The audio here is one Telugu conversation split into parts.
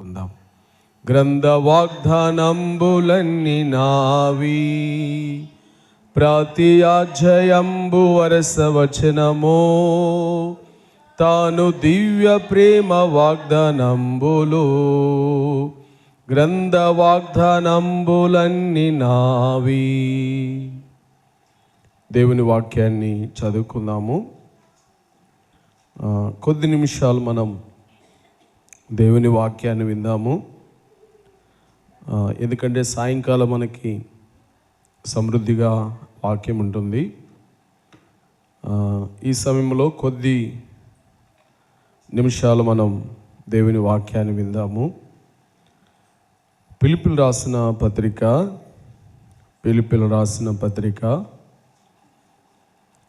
ఉందాం. గ్రంథ వాగ్దానంబులన్నీ నావి, ప్రతి అధ్యాయంబు వరస వచనము, తాను దివ్య ప్రేమ వాగ్దానంబులు. గ్రంథ వాగ్దానంబులన్నీ నావి. దేవుని వాక్యాన్ని చదువుకుందాము. కొద్ది నిమిషాలు మనం దేవుని వాక్యాన్ని విందాము. ఎందుకంటే సాయంకాలం మనకి సమృద్ధిగా వాక్యం ఉంటుంది. ఈ సమయంలో కొద్ది నిమిషాలు మనం దేవుని వాక్యాన్ని విందాము. పిలుపులు రాసిన పత్రిక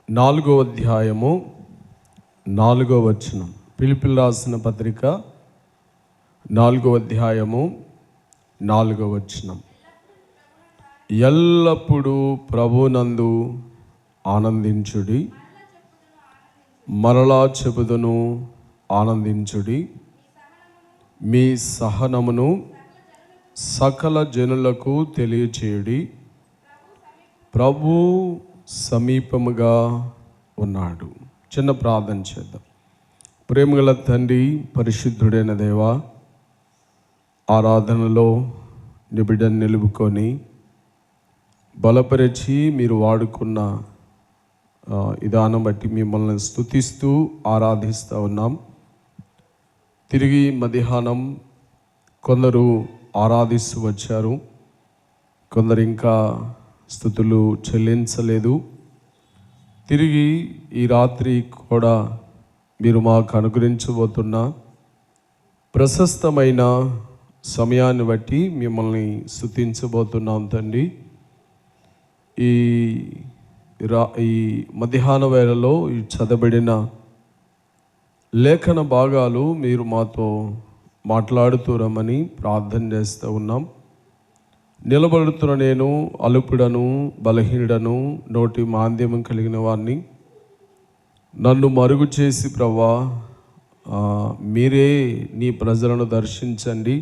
4వ అధ్యాయము 4వ వచనం. పిలుపులు రాసిన పత్రిక 4వ అధ్యాయము 4వ వచనం. ఎల్లప్పుడూ ప్రభునందు ఆనందించుడి, మరలా చెబుదును ఆనందించుడి. మీ సహనమును సకల జనులకు తెలియచేయుడి, ప్రభు సమీపముగా ఉన్నాడు. చిన్న ప్రార్థన చేద్దాం. ప్రేమగల తండ్రి, పరిశుద్ధుడైన దేవా, ఆరాధనలో నీ బిడ్డను నిలుపుకొని బలపరిచి మీరు వాడుకున్న విధానం బట్టి మిమ్మల్ని స్తుతిస్తూ ఆరాధిస్తూ ఉన్నాం. తిరిగి మధ్యాహ్నం కొందరు ఆరాధిస్తూ వచ్చారు, కొందరు ఇంకా స్తుతులు చెల్లించలేదు. తిరిగి ఈ రాత్రి కూడా మీరు మాకు అనుగ్రహించబోతున్న ప్రశస్తమైన సమయాన్ని బట్టి మిమ్మల్ని స్తుతించబోతున్నాం తండ్రి. ఈ మధ్యాహ్న వేళలో ఈ చదవబడిన లేఖన భాగాలు మీరు మాతో మాట్లాడుతురమని ప్రార్థన చేస్తూ ఉన్నాం. నిలబడుతున్న నేను అలుపుడను, బలహీనుడను, నోటి మాంద్యం కలిగిన వారిని. నన్ను మరుగు చేసి ప్రభువా మీరే నీ ప్రజలను దర్శించండి,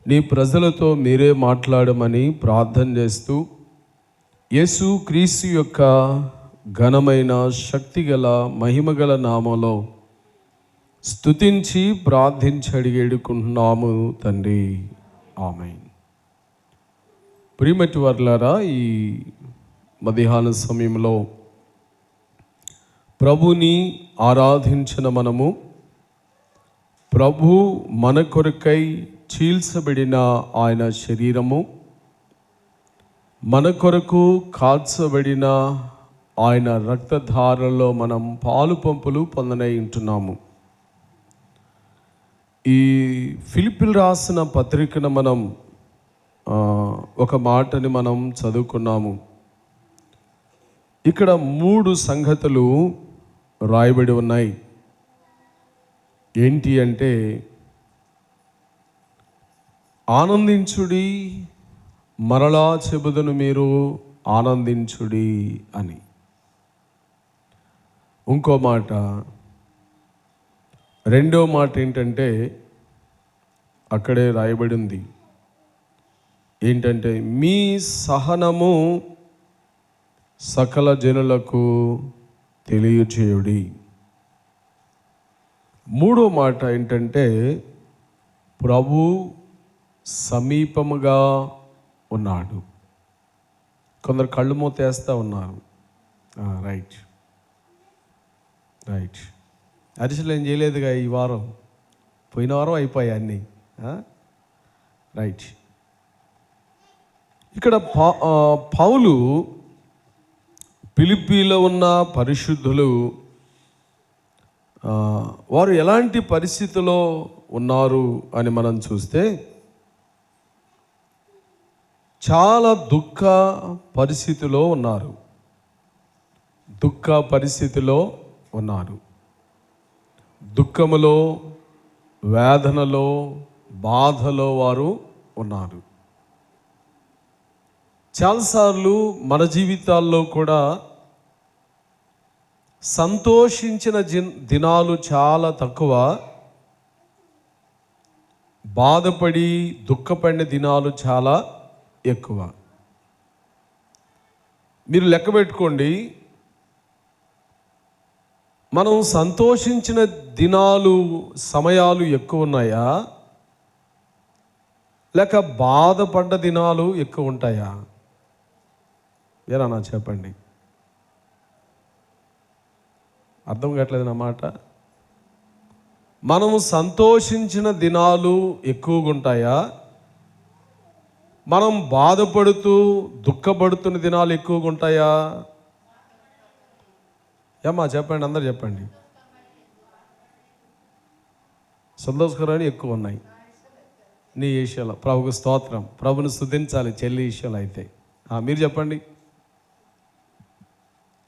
నీ ప్రజలతో మీరే మాట్లాడమని ప్రార్థన చేస్తూ యేసు క్రీస్తు యొక్క ఘనమైన శక్తిగల మహిమగల నామములో స్తుతించి ప్రార్థించి అడిగి వేడుకుంటున్నాము తండ్రి, ఆమేన్. ప్రియమటి వారులారా, ఈ మధ్యాహ్న సమయంలో ప్రభుని ఆరాధించిన మనము, ప్రభు మన కొరకై చీల్చబడిన ఆయన శరీరము, మన కొరకు కాల్చబడిన ఆయన రక్తధారలో మనం పాలు పంపులు పొందనై ఉంటున్నాము. ఈ ఫిలిప్పీలు రాసిన పత్రికను మనం ఒక మాటని మనం చదువుకున్నాము. ఇక్కడ 3 సంగతులు రాయబడి ఉన్నాయి. ఏంటి అంటే, ఆనందించుడి, మరలా చెబుదును మీరు ఆనందించుడి అని. ఇంకో మాట, రెండో మాట ఏంటంటే అక్కడే రాయబడి ఉంది. ఏంటంటే, మీ సహనము సకల జనులకు తెలియచేయుడి. మూడో మాట ఏంటంటే, ప్రభు సమీపముగా ఉన్నాడు. కొందరు కళ్ళు మూతేస్తూ ఉన్నారు. రైట్. అరిసెలు ఏం చేయలేదుగా ఈ వారం, పోయిన వారం అయిపోయాయి అన్నీ. రైట్. ఇక్కడ పౌలు ఫిలిప్పీలో ఉన్న పరిశుద్ధులు వారు ఎలాంటి పరిస్థితిలో ఉన్నారు అని మనం చూస్తే, చాలా దుఃఖ పరిస్థితిలో ఉన్నారు. దుఃఖములో, వేదనలో, బాధలో వారు ఉన్నారు. చాలాసార్లు మన జీవితాల్లో కూడా సంతోషించిన దినాలు చాలా తక్కువ, బాధపడి దుఃఖపడిన దినాలు చాలా ఎక్కువ. మీరు లెక్క పెట్టుకోండి, మనం సంతోషించిన దినాలు సమయాలు ఎక్కువ ఉన్నాయా, లేక బాధపడ్డ దినాలు ఎక్కువ ఉంటాయా? ఏనా చెప్పండి. అర్థం కావట్లేదు నా మాట. మనము సంతోషించిన దినాలు ఎక్కువగా ఉంటాయా, మనం బాధపడుతూ దుఃఖపడుతున్న దినాలు ఎక్కువగా ఉంటాయా? ఏమ్మా చెప్పండి, అందరు చెప్పండి. సంతోషకరమైన ఎక్కువ ఉన్నాయి నీ విషయంలో. ప్రభుకు స్తోత్రం. ప్రభుని స్తుతించాలి చెల్లి విషయంలో అయితే. మీరు చెప్పండి.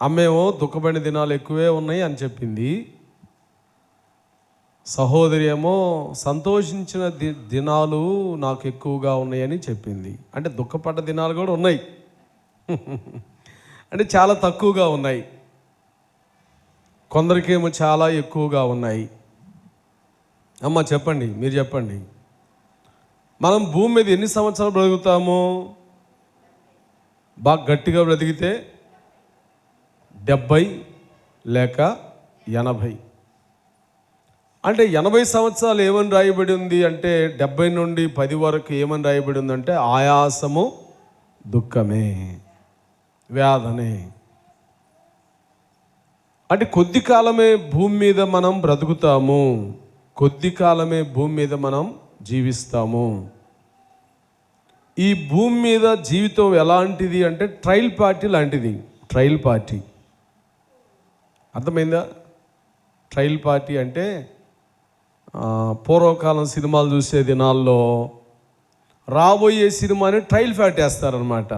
అమ్మేమో దుఃఖపడిన దినాలు ఎక్కువే ఉన్నాయి అని చెప్పింది, సహోదరి ఏమో సంతోషించిన దినాలు నాకు ఎక్కువగా ఉన్నాయని చెప్పింది. అంటే దుఃఖపడ్డ దినాలు కూడా ఉన్నాయి అంటే చాలా తక్కువగా ఉన్నాయి. కొందరికేమో చాలా ఎక్కువగా ఉన్నాయి. అమ్మ చెప్పండి, మీరు చెప్పండి. మనం భూమి మీద ఎన్ని సంవత్సరాలు బ్రతుకుతామో? బాగా గట్టిగా బ్రతికితే 70 లేక 80. అంటే 80 సంవత్సరాలు ఏమని రాయబడి ఉంది అంటే 70 నుండి 10 వరకు ఏమని రాయబడి ఉందంటే ఆయాసము, దుఃఖమే, వ్యాధనే. అంటే కొద్ది కాలమే భూమి మీద మనం బ్రతుకుతాము, కొద్ది కాలమే భూమి మీద మనం జీవిస్తాము. ఈ భూమి మీద జీవితం ఎలాంటిది అంటే ట్రయల్ పార్టీ లాంటిది. ట్రయల్ పార్టీ అర్థమైందా? ట్రయల్ పార్టీ అంటే పూర్వకాలం సినిమాలు చూసే దినాల్లో రాబోయే సినిమాని ట్రయల్ పార్టీ వేస్తారనమాట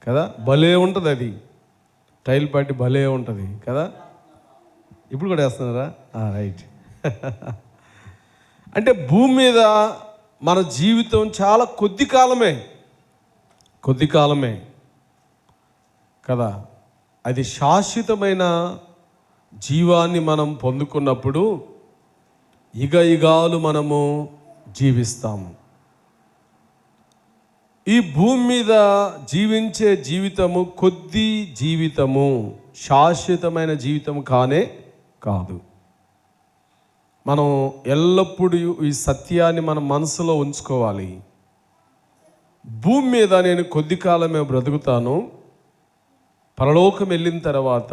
కదా. భలే ఉంటుంది అది, ట్రయల్ పార్టీ భలే ఉంటుంది కదా. ఇప్పుడు కూడా వేస్తున్నారా? రైట్ అంటే భూమి మీద మన జీవితం చాలా కొద్ది కాలమే కదా. అది శాశ్వతమైన జీవాన్ని మనం పొందుకున్నప్పుడు యుగాలు మనము జీవిస్తాము. ఈ భూమి మీద జీవించే జీవితము కొద్ది జీవితము, శాశ్వతమైన జీవితం కాదు. మనం ఎల్లప్పుడూ ఈ సత్యాన్ని మన మనసులో ఉంచుకోవాలి. భూమి మీద నేను కొద్ది కాలమే బ్రతుకుతాను, పరలోకం వెళ్ళిన తర్వాత,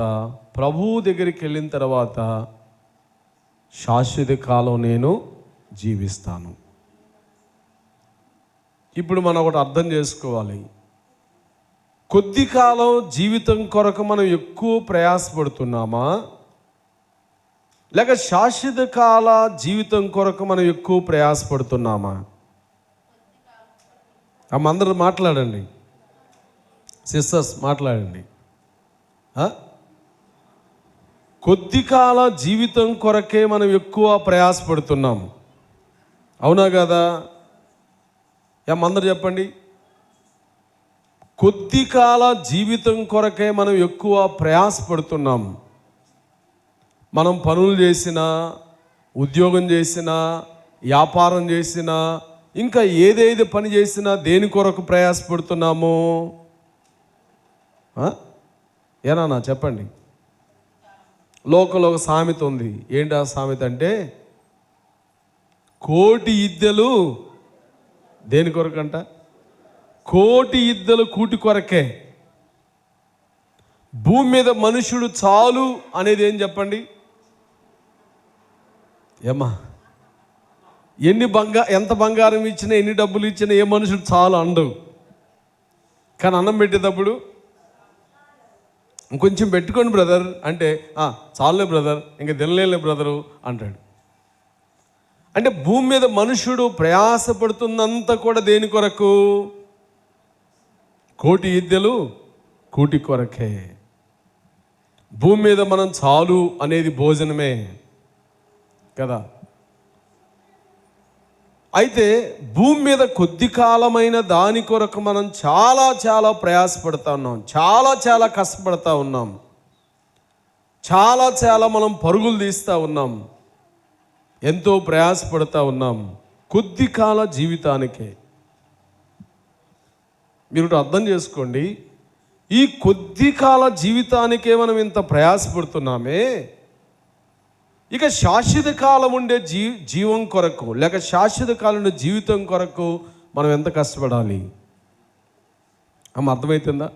ప్రభువు దగ్గరికి వెళ్ళిన తర్వాత శాశ్వత కాలం నేను జీవిస్తాను. ఇప్పుడు మనం ఒకటి అర్థం చేసుకోవాలి. కొద్ది కాలం జీవితం కొరకు మనం ఎక్కువ ప్రయాసపడుతున్నామా, లేక శాశ్వత కాల జీవితం కొరకు మనం ఎక్కువ ప్రయాసపడుతున్నామా? అందరూ మాట్లాడండి, సిస్టర్స్ మాట్లాడండి. కొద్ది కాల జీవితం కొరకే మనం ఎక్కువ ప్రయాసపడుతున్నాం, అవునా కదా? అందరూ చెప్పండి. కొద్ది కాల జీవితం కొరకే మనం ఎక్కువ ప్రయాసపడుతున్నాం. మనం పనులు చేసినా, ఉద్యోగం చేసినా, వ్యాపారం చేసినా, ఇంకా ఏదేది పని చేసినా దేని కొరకు ప్రయాసపడుతున్నాము? ఏనా చెప్పండి. లోకంలో ఒక సామెత ఉంది. ఏంటి ఆ సామెత అంటే, కోటి ఇద్దెలు దేని కొరకంట? కోటి ఇద్దెలు కూటి కొరకే. భూమి మీద మనుషుడు చాలు అనేది ఏం చెప్పండి? ఏమ్మా, ఎంత బంగారం ఇచ్చినా, ఎన్ని డబ్బులు ఇచ్చినా ఏ మనుషుడు చాలు అండవు. కానీ అన్నం పెట్టేటప్పుడు ఇంకొంచెం పెట్టుకోండి బ్రదర్ అంటే, చాలులే బ్రదర్, ఇంకా తినలేలే బ్రదరు అంటాడు. అంటే భూమి మీద మనుషుడు ప్రయాసపడుతున్నంత కూడా దేని కొరకు? కోటి ఇద్దెలు కూటి కొరకే. భూమి మీద మనం చాలు అనేది భోజనమే కదా. అయితే భూమి మీద కొద్ది కాలమైన దాని కొరకు మనం చాలా ప్రయాసపడతా ఉన్నాం, చాలా కష్టపడతా ఉన్నాం, చాలా మనం పరుగులు తీస్తూ ఉన్నాం, ఎంతో ప్రయాసపడతా ఉన్నాం. కొద్ది కాల జీవితానికే. మీరు అర్థం చేసుకోండి, ఈ కొద్ది కాల జీవితానికే మనం ఇంత ప్రయాసపడుతున్నామే, ఇక శాశ్వత కాలం ఉండే జీవం కొరకు లేక శాశ్వత కాలం ఉండే జీవితం కొరకు మనం ఎంత కష్టపడాలి? అర్థమవుతుందా?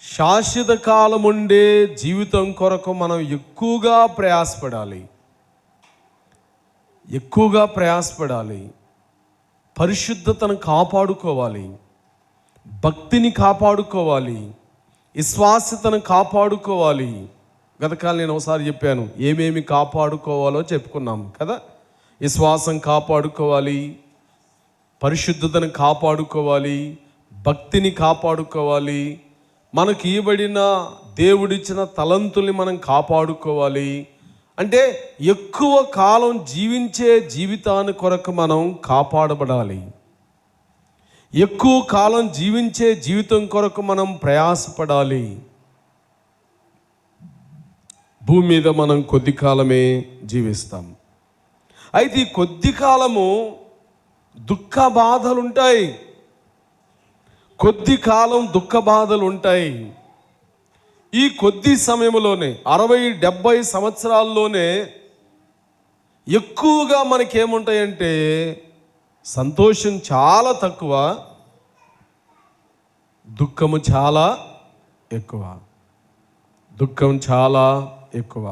శాశ్వత కాలం ఉండే జీవితం కొరకు మనం ఎక్కువగా ప్రయాసపడాలి. పరిశుద్ధతను కాపాడుకోవాలి, భక్తిని కాపాడుకోవాలి, విశ్వాసతను కాపాడుకోవాలి. గతకాలం నేను ఒకసారి చెప్పాను, ఏమేమి కాపాడుకోవాలో చెప్పుకున్నాం కదా. విశ్వాసం కాపాడుకోవాలి, పరిశుద్ధతను కాపాడుకోవాలి, భక్తిని కాపాడుకోవాలి, మనకి ఇవ్వబడిన దేవుడిచ్చిన తలంతుల్ని మనం కాపాడుకోవాలి. అంటే ఎక్కువ కాలం జీవించే జీవితాన్ని కొరకు మనం కాపాడబడాలి. ఎక్కువ కాలం జీవించే జీవితం కొరకు మనం ప్రయాసపడాలి. భూమి మీద మనం కొద్ది కాలమే జీవిస్తాం. అయితే ఈ కొద్ది కాలము దుఃఖ బాధలు ఉంటాయి, కొద్ది కాలం దుఃఖ బాధలు ఉంటాయి. ఈ కొద్ది సమయంలోనే 60-70 సంవత్సరాల్లోనే ఎక్కువగా మనకేముంటాయంటే సంతోషం చాలా తక్కువ, దుఃఖము చాలా ఎక్కువ.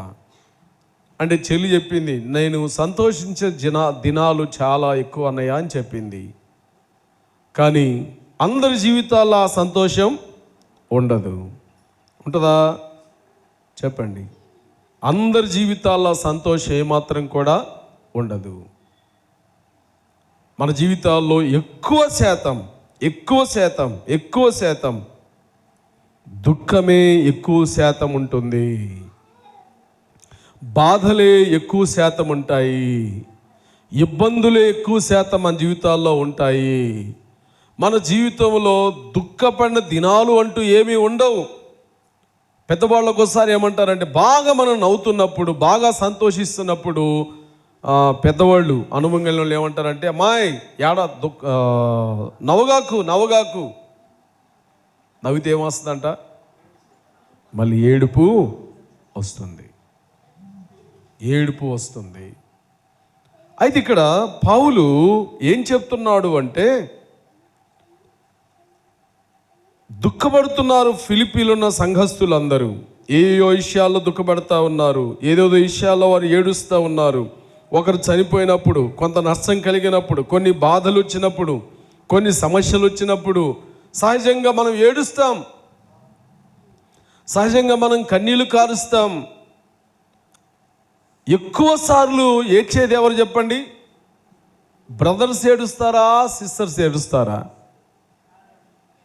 అంటే చెల్లి చెప్పింది, నేను సంతోషించే దినాలు చాలా ఎక్కువ అన్నయ్య అని చెప్పింది. కానీ అందరి జీవితాల్లో ఆ సంతోషం ఉండదు. ఉంటుందా చెప్పండి? అందరి జీవితాల్లో సంతోషం ఏమాత్రం కూడా ఉండదు. మన జీవితాల్లో ఎక్కువ శాతం దుఃఖమే ఎక్కువ శాతం ఉంటుంది, బాధలే ఎక్కువ శాతం ఉంటాయి, ఇబ్బందులే ఎక్కువ శాతం మన జీవితాల్లో ఉంటాయి. మన జీవితంలో దుఃఖపడిన దినాలు అంటూ ఏమీ ఉండవు. పెద్దవాళ్ళకు ఒకసారి ఏమంటారంటే, బాగా మనం నవ్వుతున్నప్పుడు, బాగా సంతోషిస్తున్నప్పుడు పెద్దవాళ్ళు అనుభవం ఏమంటారంటే, అమ్మాయి నవ్వగాకు నవ్వితే ఏమొస్తుందంట? మళ్ళీ ఏడుపు వస్తుంది. అయితే ఇక్కడ పౌలు ఏం చెప్తున్నాడు అంటే, దుఃఖపడుతున్నారు ఫిలిప్పీలో ఉన్న సంఘస్థులందరూ. ఏయో విషయాల్లో దుఃఖపడతా ఉన్నారు, ఏదేదో విషయాల్లో వారు ఏడుస్తూ ఉన్నారు. ఒకరు చనిపోయినప్పుడు, కొంత నష్టం కలిగినప్పుడు, కొన్ని బాధలు వచ్చినప్పుడు, కొన్ని సమస్యలు వచ్చినప్పుడు సహజంగా మనం ఏడుస్తాం, సహజంగా మనం కన్నీళ్లు కారుస్తాం. ఎక్కువ సార్లు ఏడ్చేది ఎవరు చెప్పండి? బ్రదర్స్ ఏడుస్తారా, సిస్టర్స్ ఏడుస్తారా?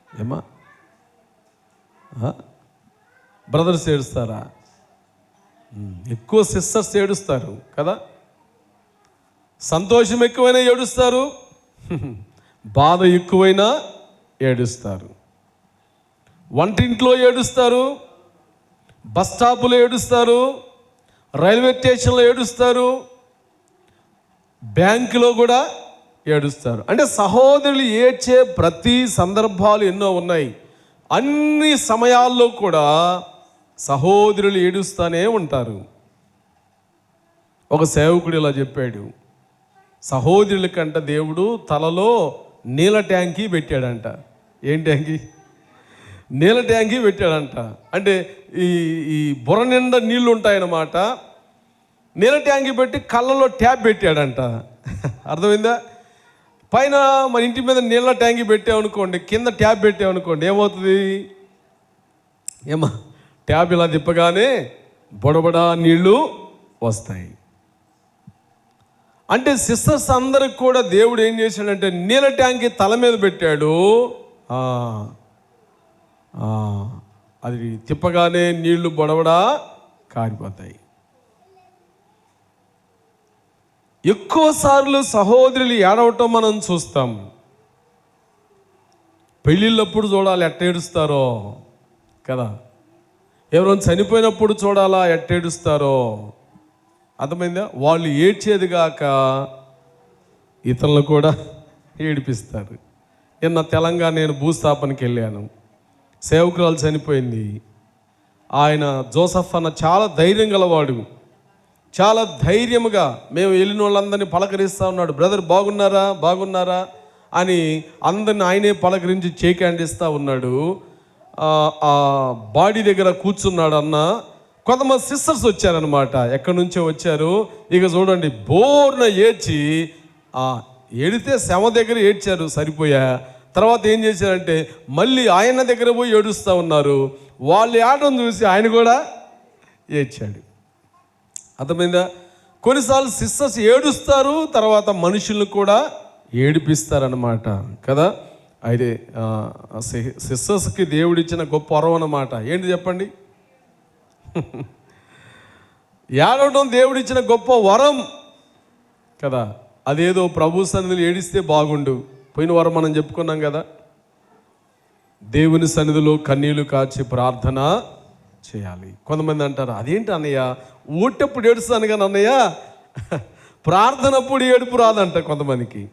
ఏమా బ్రదర్స్ ఏడుస్తారా? ఎక్కువ సిస్టర్స్ ఏడుస్తారు కదా. సంతోషం ఎక్కువైనా ఏడుస్తారు, బాధ ఎక్కువైనా ఏడుస్తారు. వంటింట్లో ఏడుస్తారు, బస్ స్టాపులో ఏడుస్తారు, రైల్వే స్టేషన్లో ఏడుస్తారు, బ్యాంకులో కూడా ఏడుస్తారు. అంటే సహోదరులు ఏడ్చే ప్రతి సందర్భాలు ఎన్నో ఉన్నాయి. అన్ని సమయాల్లో కూడా సహోదరులు ఏడుస్తూనే ఉంటారు. ఒక సేవకుడు ఇలా చెప్పాడు, సహోదరుల కంట దేవుడు తలలో నీళ్ళ ట్యాంకీ పెట్టాడంట. ఏం ట్యాంకీ? నీళ్ళ ట్యాంకీ పెట్టాడంట. అంటే ఈ బుర్ర నిండా నీళ్ళు ఉంటాయన్నమాట. నీళ్ళ ట్యాంకీ పెట్టి కళ్ళలో ట్యాప్ పెట్టాడంట. అర్థమైందా? పైన మన ఇంటి మీద నీళ్ళ ట్యాంకీ పెట్టామనుకోండి, కింద ట్యాప్ పెట్టామనుకోండి, ఏమవుతుంది? ట్యాప్ ఇలా తిప్పగానే బొడబడా నీళ్ళు వస్తాయి. అంటే సిస్టర్స్ అందరికి కూడా దేవుడు ఏం చేశాడంటే నీళ్ళ ట్యాంకీ తల మీద పెట్టాడు. అది తిప్పగానే నీళ్లు బొడబడా కారిపోతాయి. ఎక్కువ సార్లు సహోదరులు ఏడవటం మనం చూస్తాం. పెళ్ళిళ్ళప్పుడు చూడాలి ఎట్ట ఏడుస్తారో కదా, ఎవరైనా చనిపోయినప్పుడు చూడాలా ఎట్ట ఏడుస్తారో. అర్థమైందా? వాళ్ళు ఏడ్చేది కాక ఇతరులను కూడా ఏడిపిస్తారు. నిన్న తెలంగాణ నేను భూస్థాపనకి వెళ్ళాను. సేవకురాలు చనిపోయింది. ఆయన జోసఫ్ అన్న చాలా ధైర్యం గలవాడు. చాలా ధైర్యముగా మేము వెళ్ళిన వాళ్ళందరినీ పలకరిస్తూ ఉన్నాడు. బ్రదర్ బాగున్నారా బాగున్నారా అని అందరిని ఆయనే పలకరించి చేకి అందిస్తూ ఉన్నాడు. ఆ బాడీ దగ్గర కూర్చున్నాడు అన్న. కొంతమంది సిస్టర్స్ వచ్చారనమాట, ఎక్కడి నుంచో వచ్చారు. ఇక చూడండి, బోర్న ఏడ్చి ఏడితే శవ దగ్గర ఏడ్చారు, సరిపోయా. తర్వాత ఏం చేశారంటే మళ్ళీ ఆయన దగ్గర పోయి ఏడుస్తూ ఉన్నారు. వాళ్ళు ఏడడం చూసి ఆయన కూడా ఏడ్చాడు. అర్థమైందా? కొన్నిసార్లు సిస్టర్స్ ఏడుస్తారు, తర్వాత మనుషులను కూడా ఏడిపిస్తారన్నమాట కదా. అయితే సిస్టర్స్కి దేవుడిచ్చిన గొప్ప వరం అన్నమాట. ఏంటి చెప్పండి? ఏడవడం దేవుడిచ్చిన గొప్ప వరం కదా. అదేదో ప్రభు సన్నిధిలో ఏడిస్తే బాగుండు. పోయిన వారం మనం చెప్పుకున్నాం కదా, దేవుని సన్నిధిలో కన్నీళ్లు కాచి ప్రార్థన చేయాలి. కొంతమంది అంటారు, అదేంటి అన్నయ్య, ఊటప్పుడు ఏడుస్తాను కానీ అన్నయ్య ప్రార్థనప్పుడు ఏడుపు రాదంట. కొంతమందికి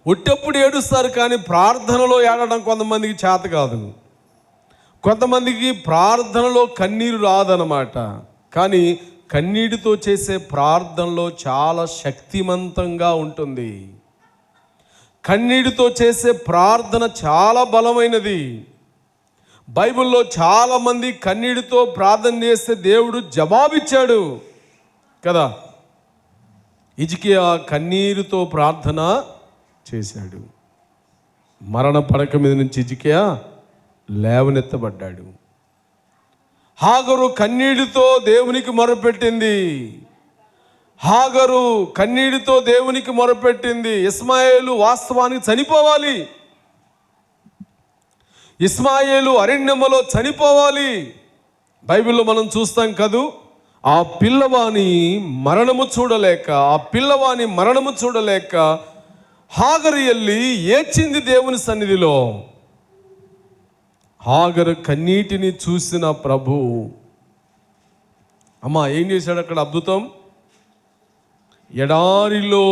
ఉట్టప్పుడు ఏడుస్తారు కానీ ప్రార్థనలో ఏడవడం కొంతమందికి చేత కాదు. కొంతమందికి ప్రార్థనలో కన్నీరు రాదనమాట. కానీ కన్నీటితో చేసే ప్రార్థనలో చాలా శక్తివంతంగా ఉంటుంది. కన్నీటితో చేసే ప్రార్థన చాలా బలమైనది. బైబిల్లో చాలామంది కన్నీటితో ప్రార్థన చేస్తే దేవుడు జవాబిచ్చాడు కదా. హిజ్కియా కన్నీరుతో ప్రార్థన చేశాడు. మరణ పడక మీద నుంచి హిజ్కియా లేవనెత్తబడ్డాడు. హాగరు కన్నీటితో దేవునికి మొరపెట్టింది. హాగరు కన్నీటితో దేవునికి మొరపెట్టింది. ఇస్మాయేలు వాస్తవానికి చనిపోవాలి. ఇస్మాయేలు అరణ్యములో చనిపోవాలి. బైబిల్లో మనం చూస్తాం కదూ, ఆ పిల్లవాని మరణము చూడలేక హాగరు వెళ్ళి ఏడ్చింది దేవుని సన్నిధిలో. హాగరు కన్నీటిని చూసిన ప్రభు అమ్మా ఏం చేశాడు అక్కడ? అద్భుతం. ఎడారిలో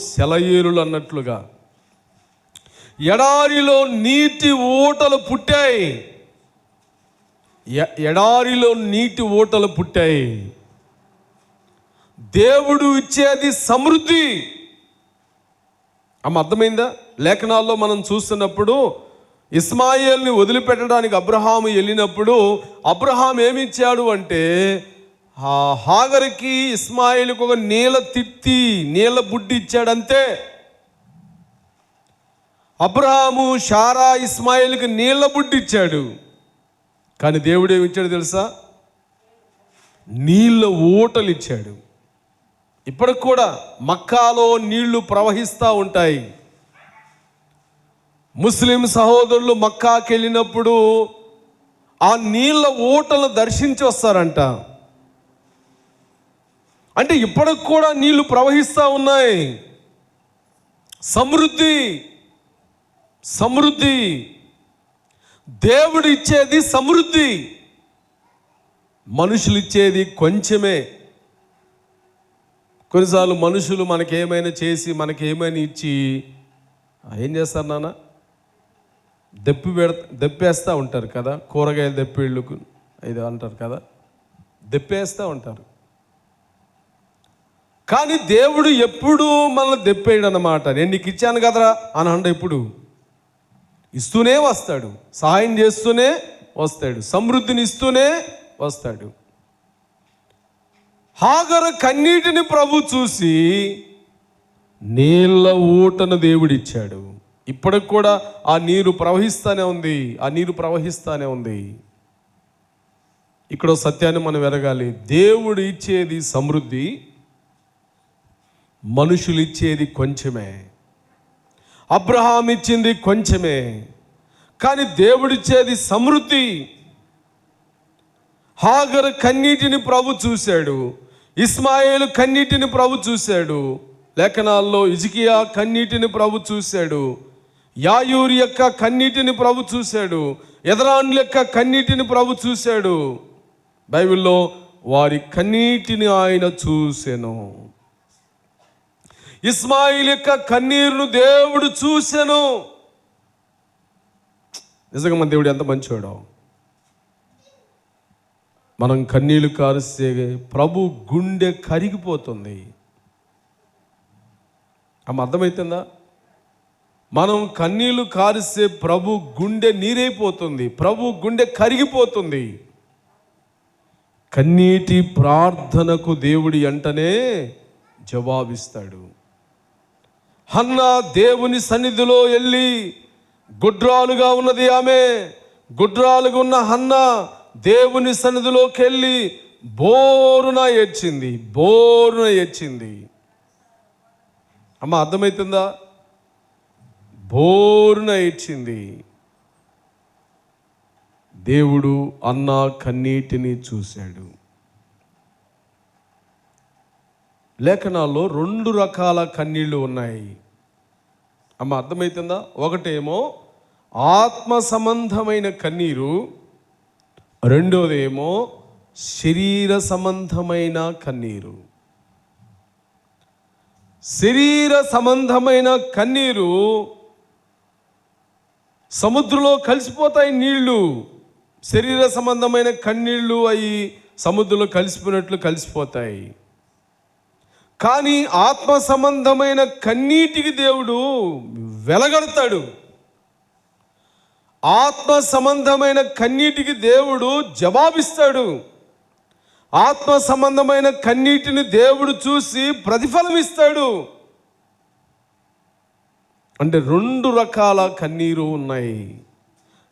సెలయేరులు అన్నట్లుగా ఎడారిలో నీటి ఊటలు పుట్టాయి. ఎడారిలో నీటి ఊటలు పుట్టాయి. దేవుడు ఇచ్చేది సమృద్ధి. అమ్మ అర్థమైందా? లేఖనాల్లో మనం చూస్తున్నప్పుడు ఇస్మాయేల్ని వదిలిపెట్టడానికి అబ్రహాము వెళ్ళినప్పుడు అబ్రహాం ఏమిచ్చాడు అంటే హాగర్కి ఇస్మాయిల్కి ఒక నీళ్ళ బుడ్డి ఇచ్చాడంతే. అబ్రహాము షారా ఇస్మాయిల్కి నీళ్ళ బుడ్డి ఇచ్చాడు. కానీ దేవుడు ఏమిచ్చాడు తెలుసా? నీళ్ళ ఊటలు ఇచ్చాడు. ఇప్పటికి కూడా మక్కాలో నీళ్లు ప్రవహిస్తూ ఉంటాయి. ముస్లిం సహోదరులు మక్కాకి వెళ్ళినప్పుడు ఆ నీళ్ళ ఊటలను దర్శించి వస్తారంట. అంటే ఇప్పటికి కూడా నీళ్లు ప్రవహిస్తూ ఉన్నాయి. సమృద్ధి దేవుడు ఇచ్చేది సమృద్ధి, మనుషులు ఇచ్చేది కొంచెమే. కొన్నిసార్లు మనుషులు మనకేమైనా చేసి మనకేమైనా ఇచ్చి ఏం చేస్తారు నాన్న? దెప్పేస్తూ ఉంటారు కదా. కూరగాయలు దెప్పిళ్ళకు ఇది అంటారు కదా, దెప్పేస్తూ ఉంటారు. కానీ దేవుడు ఎప్పుడు మనల్ని దెప్పేయడు అన్నమాట. నేను నీకు ఇచ్చాను కదరా అని అంటే ఎప్పుడు ఇస్తూనే వస్తాడు, సహాయం చేస్తూనే వస్తాడు, సమృద్ధిని ఇస్తూనే వస్తాడు. హాగరు కన్నీటిని ప్రభు చూసి నీళ్ళ ఊటను దేవుడిచ్చాడు. ఇప్పటికి కూడా ఆ నీరు ప్రవహిస్తూనే ఉంది. ఇక్కడ సత్యాన్ని మనం ఎరగాలి. దేవుడు ఇచ్చేది సమృద్ధి, మనుషులు ఇచ్చేది కొంచెమే. అబ్రహాం ఇచ్చింది కొంచెమే, కానీ దేవుడిచ్చేది సమృద్ధి. హాగరు కన్నీటిని ప్రభు చూశాడు, ఇస్మాయేలు కన్నీటిని ప్రభు చూశాడు. లేఖనాల్లో హిజ్కియా కన్నీటిని ప్రభు చూశాడు, యాయూరు యొక్క కన్నీటిని ప్రభు చూశాడు, ఎదరాన్ల యొక్క కన్నీటిని ప్రభు చూశాడు. బైబిల్లో వారి కన్నీటిని ఆయన చూసెను. ఇస్మాయిల్ యొక్క కన్నీరును దేవుడు చూసెను. నిజంగా మన దేవుడు ఎంత మంచివాడో. మనం కన్నీళ్లు కారుస్తే ప్రభు గుండె కరిగిపోతుంది. అర్థమవుతుందా? మనం కన్నీళ్లు కారిస్తే ప్రభు గుండె నీరైపోతుంది, ప్రభు గుండె కరిగిపోతుంది. కన్నీటి ప్రార్థనకు దేవుడి వెంటనే జవాబిస్తాడు. హన్నా దేవుని సన్నిధిలో వెళ్ళి, గుడ్రాలుగా ఉన్నది ఆమె, గుడ్రాలుగా ఉన్న హన్నా దేవుని సన్నిధిలోకి వెళ్ళి బోరున ఏడ్చింది, బోరున ఏడ్చింది. అర్థమవుతుందా? బోరున ఏడ్చింది. దేవుడు అన్న కన్నీటిని చూశాడు. లేఖనాల్లో 2 రకాల కన్నీళ్లు ఉన్నాయి. అర్థమవుతుందా? ఒకటేమో ఆత్మ సంబంధమైన కన్నీరు, రెండోదేమో శరీర సంబంధమైన కన్నీరు. శరీర సంబంధమైన కన్నీరు సముద్రంలో కలిసిపోతాయి నీళ్లు. శరీర సంబంధమైన కన్నీళ్లు అవి సముద్రంలో కలిసిపోయినట్లు కలిసిపోతాయి. కానీ ఆత్మ సంబంధమైన కన్నీటికి దేవుడు వెలగడతాడు. ఆత్మ సంబంధమైన కన్నీటికి దేవుడు జవాబిస్తాడు. ఆత్మ సంబంధమైన కన్నీటిని దేవుడు చూసి ప్రతిఫలం ఇస్తాడు. అంటే 2 రకాల కన్నీరు ఉన్నాయి.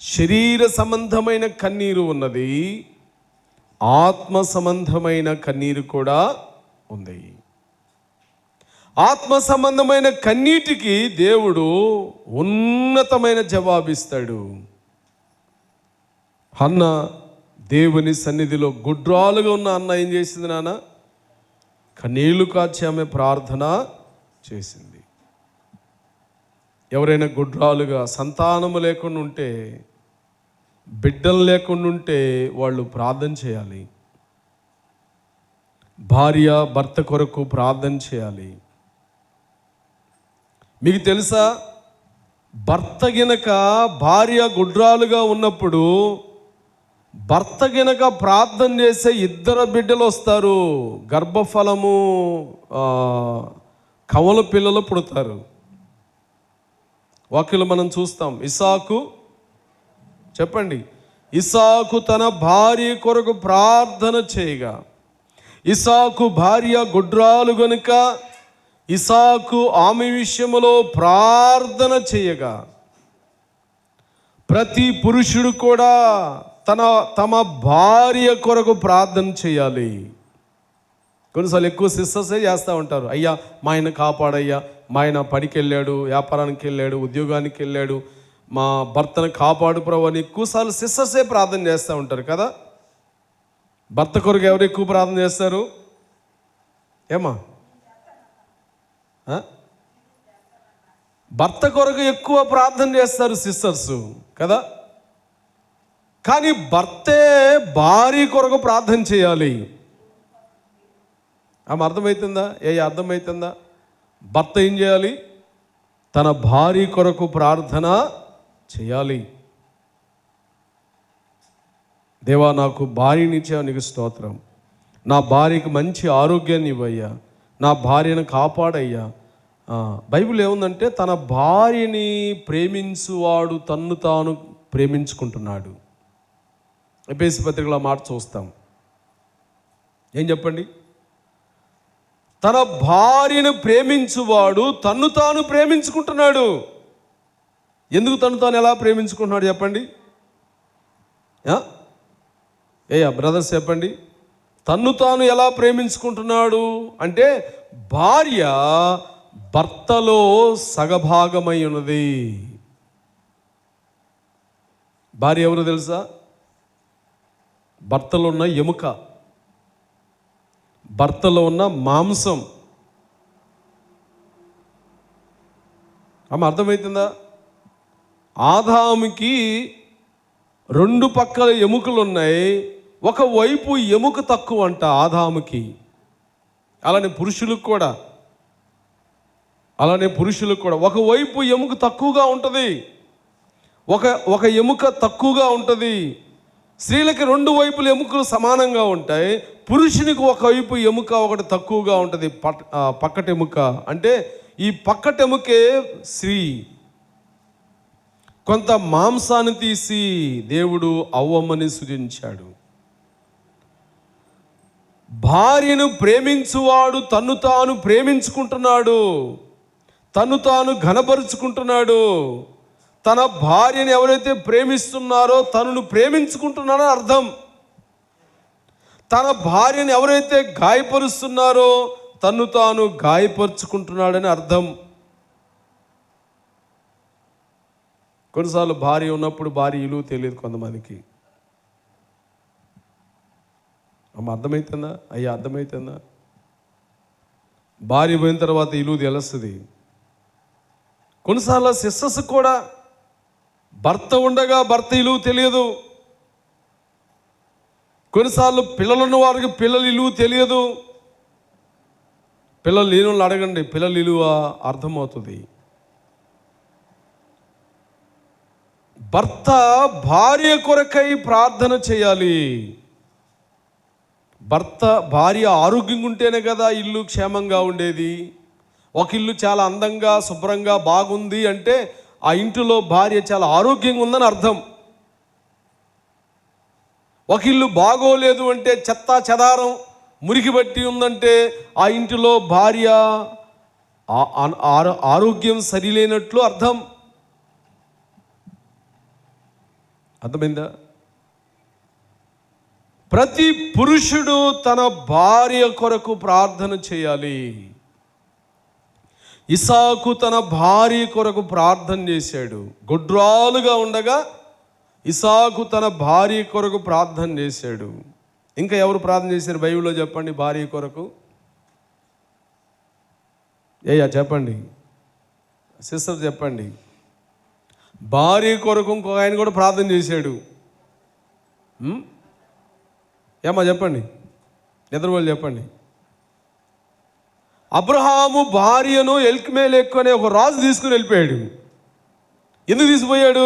శరీర సంబంధమైన కన్నీరు ఉన్నది, ఆత్మ సంబంధమైన కన్నీరు కూడా ఉంది. ఆత్మ సంబంధమైన కన్నీటికి దేవుడు ఉన్నతమైన జవాబిస్తాడు. హన్న దేవుని సన్నిధిలో గుడ్రాలుగా ఉన్న అన్న ఏం చేసింది? నాన్న కన్నీళ్లు కాచి ఆమె ప్రార్థన చేసింది. ఎవరైనా గుడ్రాలుగా సంతానము లేకుండా ఉంటే, బిడ్డలు లేకుండా ఉంటే వాళ్ళు ప్రార్థన చేయాలి. భార్య భర్త కొరకు ప్రార్థన చేయాలి. మీకు తెలుసా, భర్త గినక భార్య గుడ్రాలుగా ఉన్నప్పుడు భర్త గినక ప్రార్థన చేసే 2 బిడ్డలు వస్తారు. గర్భఫలము కవల పిల్లలు పుడతారు. వాక్యలో మనం చూస్తాం. ఇస్సాకు, చెప్పండి, ఇస్సాకు తన భార్య కొరకు ప్రార్థన చేయగా, ఇస్సాకు భార్య గుడ్రాలు గనుక ఇస్సాకు ఆమె విషయములో ప్రార్థన చేయగా, ప్రతి పురుషుడు కూడా తమ భార్య కొరకు ప్రార్థన చేయాలి. కొన్నిసార్లు ఎక్కువ సిస్టర్సే చేస్తూ ఉంటారు. అయ్యా మా ఆయన కాపాడయ్యా, మా ఆయన పనికి వెళ్ళాడు, వ్యాపారానికి వెళ్ళాడు, ఉద్యోగానికి వెళ్ళాడు, మా భర్తను కాపాడు ప్రభు అని ఎక్కువసార్లు సిస్టర్సే ప్రార్థన చేస్తూ ఉంటారు కదా. భర్త కొరకు ఎవరు ఎక్కువ ప్రార్థన చేస్తారు? ఏమా? భర్త కొరకు ఎక్కువ ప్రార్థన చేస్తారు సిస్టర్స్ కదా. కానీ భర్తే భార్య కొరకు ప్రార్థన చేయాలి. అర్థమవుతుందా? అర్థమవుతుందా? భర్త ఏం చేయాలి? తన భార్య కొరకు ప్రార్థన చేయాలి. దేవా, నాకు భార్యనిచ్చావు, నీకు స్తోత్రం. నా భార్యకి మంచి ఆరోగ్యాన్ని ఇవ్వయ్యా, నా భార్యను కాపాడయ్యా. బైబిల్ ఏముందంటే, తన భార్యని ప్రేమించువాడు తన్ను తాను ప్రేమించుకుంటున్నాడు. ఎఫెసీ పత్రికలో మాట చూస్తాం. ఏం చెప్పండి? తన భార్యను ప్రేమించువాడు తన్ను తాను ప్రేమించుకుంటున్నాడు. ఎందుకు తను తాను ఎలా ప్రేమించుకుంటున్నాడు చెప్పండి? బ్రదర్స్ చెప్పండి. తన్ను తాను ఎలా ప్రేమించుకుంటున్నాడు అంటే, భార్య భర్తలో సగభాగమై ఉన్నది. భార్య ఎవరు తెలుసా? భర్తలో ఉన్న ఎముక, భర్తలో ఉన్న మాంసం. అర్థమవుతుందా? ఆదాముకి 2 పక్కల ఎముకలు ఉన్నాయి, ఒకవైపు ఎముక తక్కువ అంట ఆదాముకి. అలానే పురుషులకు కూడా అలానే పురుషులకు కూడా ఒకవైపు ఎముక తక్కువగా ఉంటుంది, ఒక ఎముక తక్కువగా ఉంటుంది. స్త్రీలకి రెండు వైపుల ఎముకలు సమానంగా ఉంటాయి. పురుషునికి ఒకవైపు ఎముక ఒకటి తక్కువగా ఉంటుంది, పక్కటెముక. అంటే ఈ పక్కటెముకే స్త్రీ. కొంత మాంసాన్ని తీసి దేవుడు అవ్వమని సృజించాడు. భార్యను ప్రేమించువాడు తన్ను తాను ప్రేమించుకుంటున్నాడు, తన్ను తాను ఘనపరుచుకుంటున్నాడు. తన భార్యను ఎవరైతే ప్రేమిస్తున్నారో తనను ప్రేమించుకుంటున్నారో అర్థం. తన భార్యను ఎవరైతే గాయపరుస్తున్నారో తన్ను తాను గాయపరుచుకుంటున్నాడని అర్థం. కొన్నిసార్లు భార్య ఉన్నప్పుడు భార్య విలువ తెలియదు కొంతమందికి. అమ్మ అర్థమవుతుందా? అయ్యా అర్థమవుతుందా? భార్య పోయిన తర్వాత విలువ తెలుస్తుంది. కొన్నిసార్లు సిస్టర్స్ కూడా భర్త ఉండగా భర్త విలువ తెలియదు. కొన్నిసార్లు పిల్లలున్న వారికి పిల్లల విలువ తెలియదు. పిల్లలు లేని వాళ్ళు అడగండి, పిల్లల విలువ అర్థమవుతుంది. భర్త భార్య కొరకై ప్రార్థన చేయాలి. భార్య ఆరోగ్యంగా ఉంటేనే కదా ఇల్లు క్షేమంగా ఉండేది. ఒక ఇల్లు చాలా అందంగా శుభ్రంగా బాగుంది అంటే ఆ ఇంటిలో భార్య చాలా ఆరోగ్యంగా ఉందని అర్థం. ఒక ఇల్లు బాగోలేదు అంటే చెత్తా చెదారం మురికి బట్టి ఉందంటే ఆ ఇంటిలో భార్య ఆరోగ్యం సరిలేనట్లు అర్థం. అర్థమైందా? ప్రతి పురుషుడు తన భార్య కొరకు ప్రార్థన చేయాలి. ఇసాకు తన భార్య కొరకు ప్రార్థన చేశాడు. గొడ్రాలుగా ఉండగా ఇసాకు తన భార్య కొరకు ప్రార్థన చేశాడు. ఇంకా ఎవరు ప్రార్థన చేశారు బైబిల్లో చెప్పండి భార్య కొరకు? చెప్పండి సిస్టర్, చెప్పండి. భార్య కొరకు ఇంకొక ఆయన కూడా ప్రార్థన చేశాడు. ఏమా చెప్పండి, ఇద్దరు వాళ్ళు చెప్పండి. అబ్రహాము భార్యను ఎల్కిమెలెకు అనే ఒక రాజు తీసుకుని వెళ్ళిపోయాడు. ఎందుకు తీసుకుపోయాడు?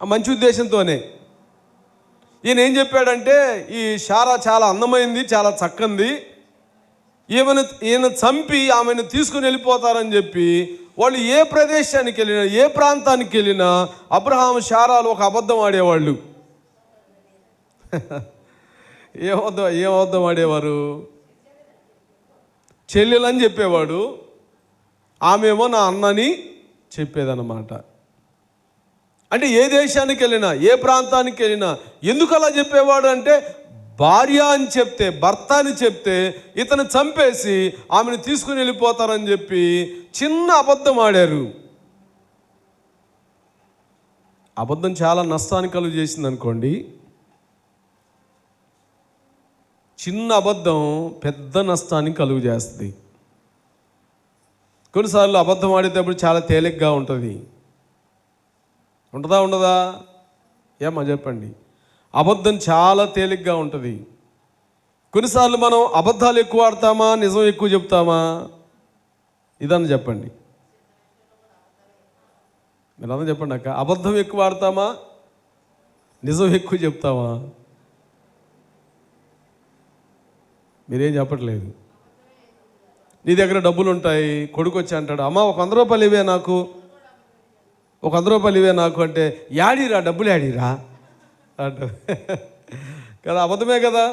మంచి ఉద్దేశంతోనే. ఈయన ఏం చెప్పాడంటే ఈ శారా చాలా అందమైంది, చాలా చక్కంది, ఈయన చంపి ఆమెను తీసుకుని వెళ్ళిపోతారని చెప్పి వాళ్ళు ఏ ప్రదేశానికి వెళ్ళినా ఏ ప్రాంతానికి వెళ్ళినా అబ్రహాము శారాలు ఒక అబద్ధం ఆడేవాళ్ళు. ఏం అబద్ధం ఆడేవారు? చెల్లెలని చెప్పేవాడు, ఆమెమో నా అన్నని చెప్పేదన్నమాట. అంటే ఏ దేశానికి వెళ్ళినా ఏ ప్రాంతానికి వెళ్ళినా ఎందుకు అలా చెప్పేవాడు అంటే భార్య అని చెప్తే, భర్త అని చెప్తే ఇతను చంపేసి ఆమెను తీసుకుని వెళ్ళిపోతారని చెప్పి చిన్న అబద్ధం ఆడారు. అబద్ధం చాలా నష్టాన్ని కలుగు చేసింది అనుకోండి. చిన్న అబద్ధం పెద్ద నష్టాన్ని కలుగు చేస్తుంది. కొన్నిసార్లు అబద్ధం ఆడేటప్పుడు చాలా తేలిగ్గా ఉంటుంది. ఉంటుందా ఉండదా? ఏమా చెప్పండి. అబద్ధం చాలా తేలిగ్గా ఉంటుంది. కొన్నిసార్లు మనం అబద్ధాలు ఎక్కువ ఆడతామా, నిజం ఎక్కువ చెప్తామా? ఇదన్నా చెప్పండి. మీరు అన్న చెప్పండి అక్క. అబద్ధం ఎక్కువ ఆడతామా, నిజం ఎక్కువ చెప్తామా? మీరేం చెప్పట్లేదు. నీ దగ్గర డబ్బులు ఉంటాయి, కొడుకు వచ్చి అంటాడు, అమ్మ ఒక 100 రూపాయలు ఇవే నాకు, ఒక 100 రూపాయలు ఇవే నాకు అంటే, యాడీరా డబ్బులు యాడీరా అంటారు కదా. అబద్ధమే కదా.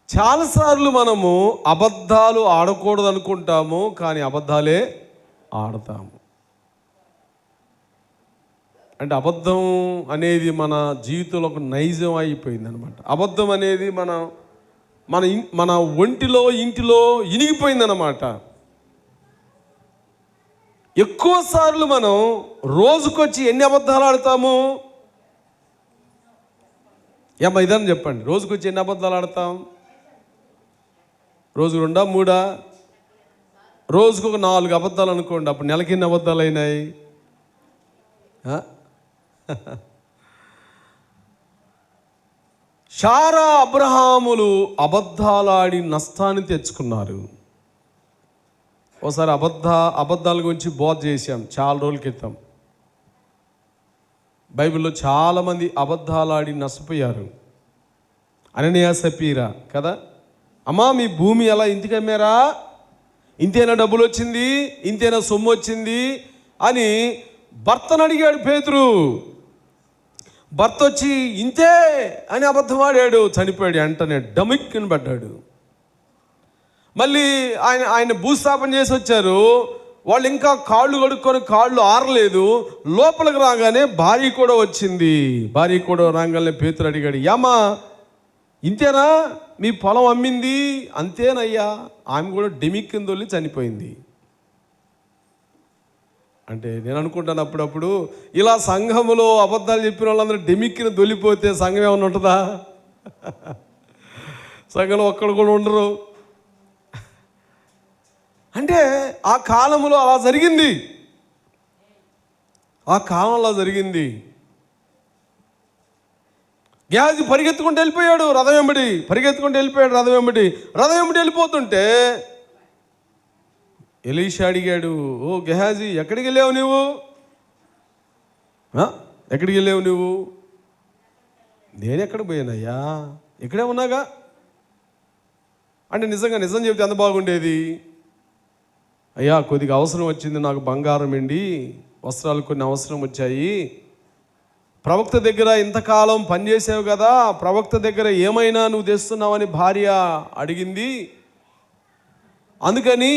చాలాసార్లు మనము అబద్ధాలు ఆడకూడదు అనుకుంటాము, కానీ అబద్ధాలే ఆడతాము. అంటే అబద్ధం అనేది మన జీవితంలో ఒక నైజం అయిపోయింది అనమాట. అబద్ధం అనేది మన ఒంటిలో ఇంటిలో ఇనిగిపోయిందన్నమాట. ఎక్కువ సార్లు మనం రోజుకొచ్చి ఎన్ని అబద్ధాలు ఆడతాము? ఏమ్మా ఇదని చెప్పండి. రోజుకొచ్చి ఎన్ని అబద్ధాలు ఆడతాం? రోజు 2, 3, రోజుకు ఒక 4 అబద్ధాలు అనుకోండి. అప్పుడు నెలకి ఎన్ని అబద్ధాలు అయినాయి? శారా అబ్రహాములు అబద్ధాలాడి నష్టాన్ని తెచ్చుకున్నారు. ఒకసారి అబద్ధాల గురించి బోధ చేశాం చాలా రోజుల క్రితం. బైబిల్లో చాలామంది అబద్ధాలాడి నష్టపోయారు. అననీయ సపీరా కదా, అమ్మా మీ భూమి ఎలా ఇంటికి అమ్మారా, ఇంతేనా డబ్బులు వచ్చింది, ఇంతేనా సొమ్ము వచ్చింది అని భర్తను అడిగాడు పేతురు. భర్త వచ్చి ఇంతే అని అబద్ధం ఆడాడు, చనిపోయాడు. వెంటనే డమిక్కిని పడ్డాడు. మళ్ళీ ఆయన భూస్థాపన చేసి వచ్చారు. వాళ్ళు ఇంకా కాళ్ళు కడుక్కొని కాళ్ళు ఆరలేదు. లోపలికి రాగానే భార్య కూడా వచ్చింది. భార్య కూడా రాగానే పేతురు అడిగాడు, యామా ఇంతేనా మీ పొలం అమ్మింది? అంతేనయ్యా. ఆమె కూడా డెమిక్ కింద వెళ్ళి చనిపోయింది. అంటే నేను అనుకుంటాను అప్పుడప్పుడు ఇలా సంఘములో అబద్ధాలు చెప్పిన వాళ్ళందరూ డెమిక్కిని దొల్లిపోతే సంఘం ఏమైనా ఉంటుందా? సంఘంలో ఒక్కడు కూడా ఉండరు. అంటే ఆ కాలంలో అలా జరిగింది. ఆ కాలంలో జరిగింది. గేహాజీ పరిగెత్తుకుంటూ వెళ్ళిపోయాడు రథం వెంబడి. రథం వెంబడి వెళ్ళిపోతుంటే ఎలీషా అడిగాడు, ఓ గేహాజీ ఎక్కడికి వెళ్ళావు నువ్వు? నేను ఎక్కడికి పోయానయ్యా, ఇక్కడే ఉన్నాగా అంటే నిజం చెప్తే ఎంత బాగుండేది. అయ్యా కొద్దిగా అవసరం వచ్చింది, నాకు బంగారం ఎండి వస్త్రాలు కొన్ని అవసరం వచ్చాయి. ప్రవక్త దగ్గర ఇంతకాలం పనిచేసావు కదా, ప్రవక్త దగ్గర ఏమైనా నువ్వు తెస్తున్నావని భార్య అడిగింది. అందుకని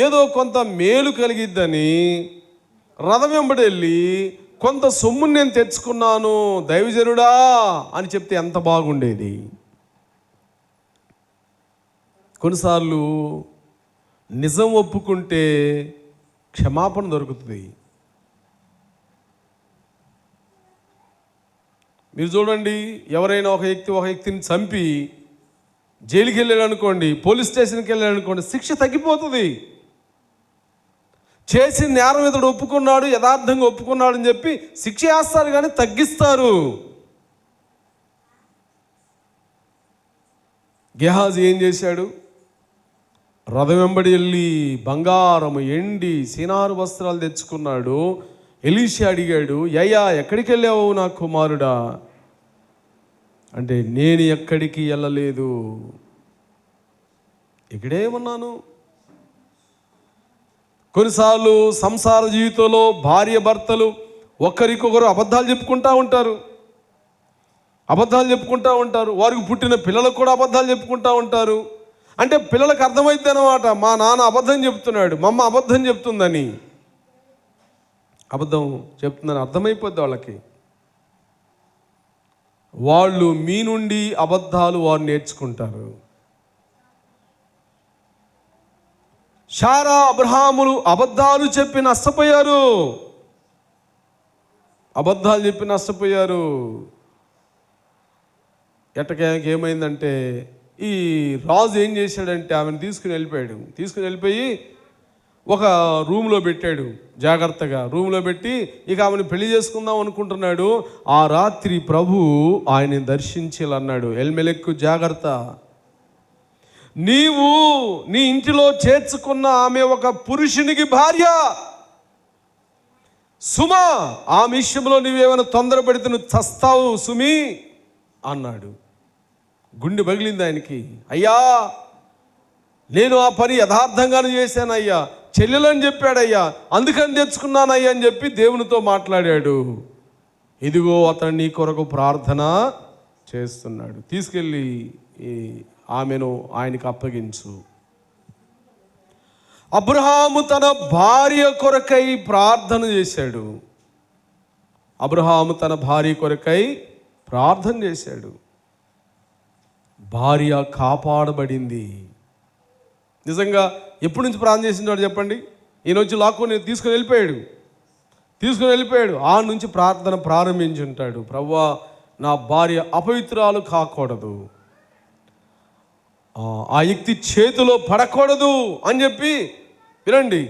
ఏదో కొంత మేలు కలిగిద్దని రథం వెంబడి వెళ్ళి కొంత సొమ్ముని నేను తెచ్చుకున్నాను దైవజనుడా అని చెప్తే ఎంత బాగుండేది. కొన్నిసార్లు నిజం ఒప్పుకుంటే క్షమాపణ దొరుకుతుంది. మీరు చూడండి, ఎవరైనా ఒక వ్యక్తిని చంపి జైలుకి వెళ్ళాడు అనుకోండి, పోలీస్ స్టేషన్కి వెళ్ళాడు అనుకోండి, శిక్ష తగ్గిపోతుంది. చేసిన నేరం ఇతడు ఒప్పుకున్నాడు, యథార్థంగా ఒప్పుకున్నాడు అని చెప్పి శిక్ష వేస్తారు కానీ తగ్గిస్తారు. గేహాజీ ఏం చేశాడు? రథం వెంబడి వెళ్ళి బంగారము ఎండి సీనారు వస్త్రాలు తెచ్చుకున్నాడు. ఎలీషా అడిగాడు, అయ్యా ఎక్కడికి వెళ్ళావు నా కుమారుడా అంటే, నేను ఎక్కడికి వెళ్ళలేదు, ఇక్కడే ఉన్నాను. కొన్నిసార్లు సంసార జీవితంలో భార్య భర్తలు ఒకరికొకరు అబద్ధాలు చెప్పుకుంటూ ఉంటారు. వారికి పుట్టిన పిల్లలకు కూడా అబద్ధాలు చెప్పుకుంటూ ఉంటారు. అంటే పిల్లలకు అర్థమైతే అన్నమాట, మా నాన్న అబద్ధం చెప్తున్నాడు, మా అమ్మ అబద్ధం చెప్తుందని. అబద్ధం చెప్తుందని అర్థమైపోద్ది వాళ్ళకి. వాళ్ళు మీ నుండి అబద్ధాలు వారు నేర్చుకుంటారు. శారా అబ్రహాములు అబద్ధాలు చెప్పి నష్టపోయారు. ఎట్టకేకి ఏమైందంటే, ఈ రాజు ఏం చేశాడంటే ఆమెను తీసుకుని వెళ్ళిపోయి ఒక రూమ్లో పెట్టాడు. జాగ్రత్తగా రూమ్లో పెట్టి ఇక ఆమెను పెళ్లి చేసుకుందాం అనుకుంటున్నాడు. ఆ రాత్రి ప్రభు ఆయన్ని దర్శించాలన్నాడు, ఎల్మెలెక్కు జాగ్రత్త, నీవు నీ ఇంటిలో చేర్చుకున్న ఆమె ఒక పురుషునికి భార్య. సుమా, ఆమె విషయంలో నువ్వేమైనా తొందరపడితే నువ్వు చస్తావు సుమి అన్నాడు. గుండె పగిలింది ఆయనకి. అయ్యా నేను ఆ పని యథార్థంగానే చేశానయ్యా, చెల్లెలని చెప్పాడయ్యా, అందుకని తెచ్చుకున్నానయ్యా అని చెప్పి దేవునితో మాట్లాడాడు. ఇదిగో అతను నీ కొరకు ప్రార్థన చేస్తున్నాడు, తీసుకెళ్ళి ఆమెను ఆయనకు అప్పగించు. అబ్రహాము తన భార్య కొరకై ప్రార్థన చేశాడు. భార్య కాపాడబడింది. నిజంగా ఎప్పటి నుంచి ప్రార్థన చేసినాడు చెప్పండి? ఈయన వచ్చి లాక్కొని తీసుకుని వెళ్ళిపోయాడు. ఆ నుంచి ప్రార్థన ప్రారంభించి ఉంటాడు. ప్రభువా, నా భార్య అపవిత్రాలు కాకూడదు, ఆ వ్యక్తి చేతిలో పడకూడదు అని చెప్పి. వినండి,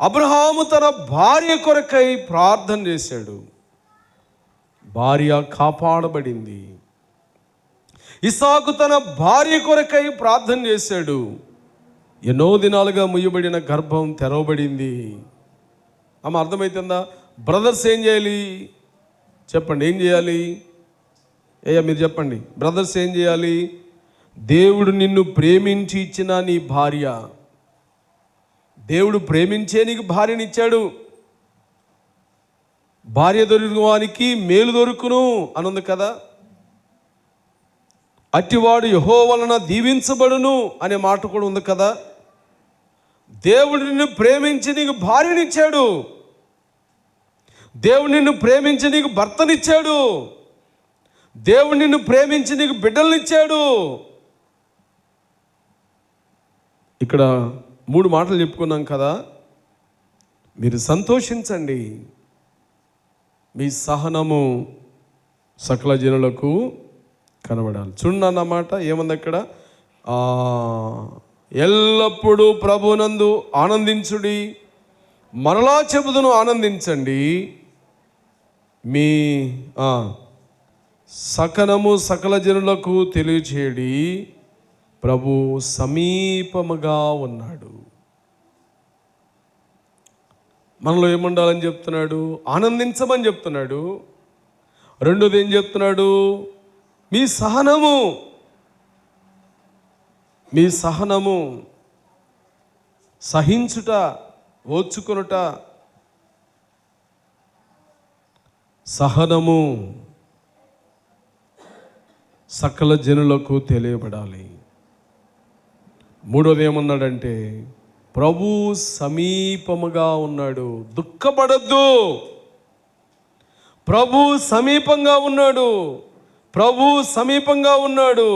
అబ్రహాము తన భార్య కొరకై ప్రార్థన చేశాడు. భార్య కాపాడబడింది. ఇస్సాకు తన భార్య కొరకై ప్రార్థన చేశాడు. ఎన్నో దినాలుగా ముయ్యబడిన గర్భం తెరవబడింది. ఆమె అర్థమవుతుందా? బ్రదర్స్ ఏం చేయాలి చెప్పండి? ఏం చేయాలి? మీరు చెప్పండి. బ్రదర్స్ ఏం చేయాలి? దేవుడు నిన్ను ప్రేమించి ఇచ్చిన నీ భార్య, దేవుడు ప్రేమించే నీకు భార్యనిచ్చాడు. భార్య దొరికినవానికి మేలు దొరుకును అనుంది కదా. అట్టివాడు యెహోవా వలన దీవించబడును అనే మాట కూడా ఉంది కదా. దేవుడు నిన్ను ప్రేమించి నీకు భార్యనిచ్చాడు. దేవుడు నిన్ను ప్రేమించి నీకు భర్తనిచ్చాడు. దేవుడు నిన్ను ప్రేమించి నీకు బిడ్డలనిచ్చాడు. ఇక్కడ 3 మాటలు చెప్పుకున్నాం కదా. మీరు సంతోషించండి, మీ సహనము సకల జనులకు కనబడాలి. చూడండి అన్నమాట ఏముంది అక్కడ? ఎల్లప్పుడూ ప్రభునందు ఆనందించుడి, మరలా చెబుదును ఆనందించండి. మీ సకనము సకల జనులకు తెలియచేయడి, ప్రభు సమీపముగా ఉన్నాడు. మనలో ఏముండాలని చెప్తున్నాడు? ఆనందించమని చెప్తున్నాడు. రెండోది ఏం చెప్తున్నాడు? మీ సహనము సహించుట, ఓర్చుకొనుట. సహనము సకల జనులకు తెలియబడాలి. మూడోది ఏమన్నాడంటే ప్రభు సమీపముగా ఉన్నాడు. దుఃఖపడద్దు, ప్రభు సమీపంగా ఉన్నాడు. ప్రభు సమీపంగా ఉన్నాడు.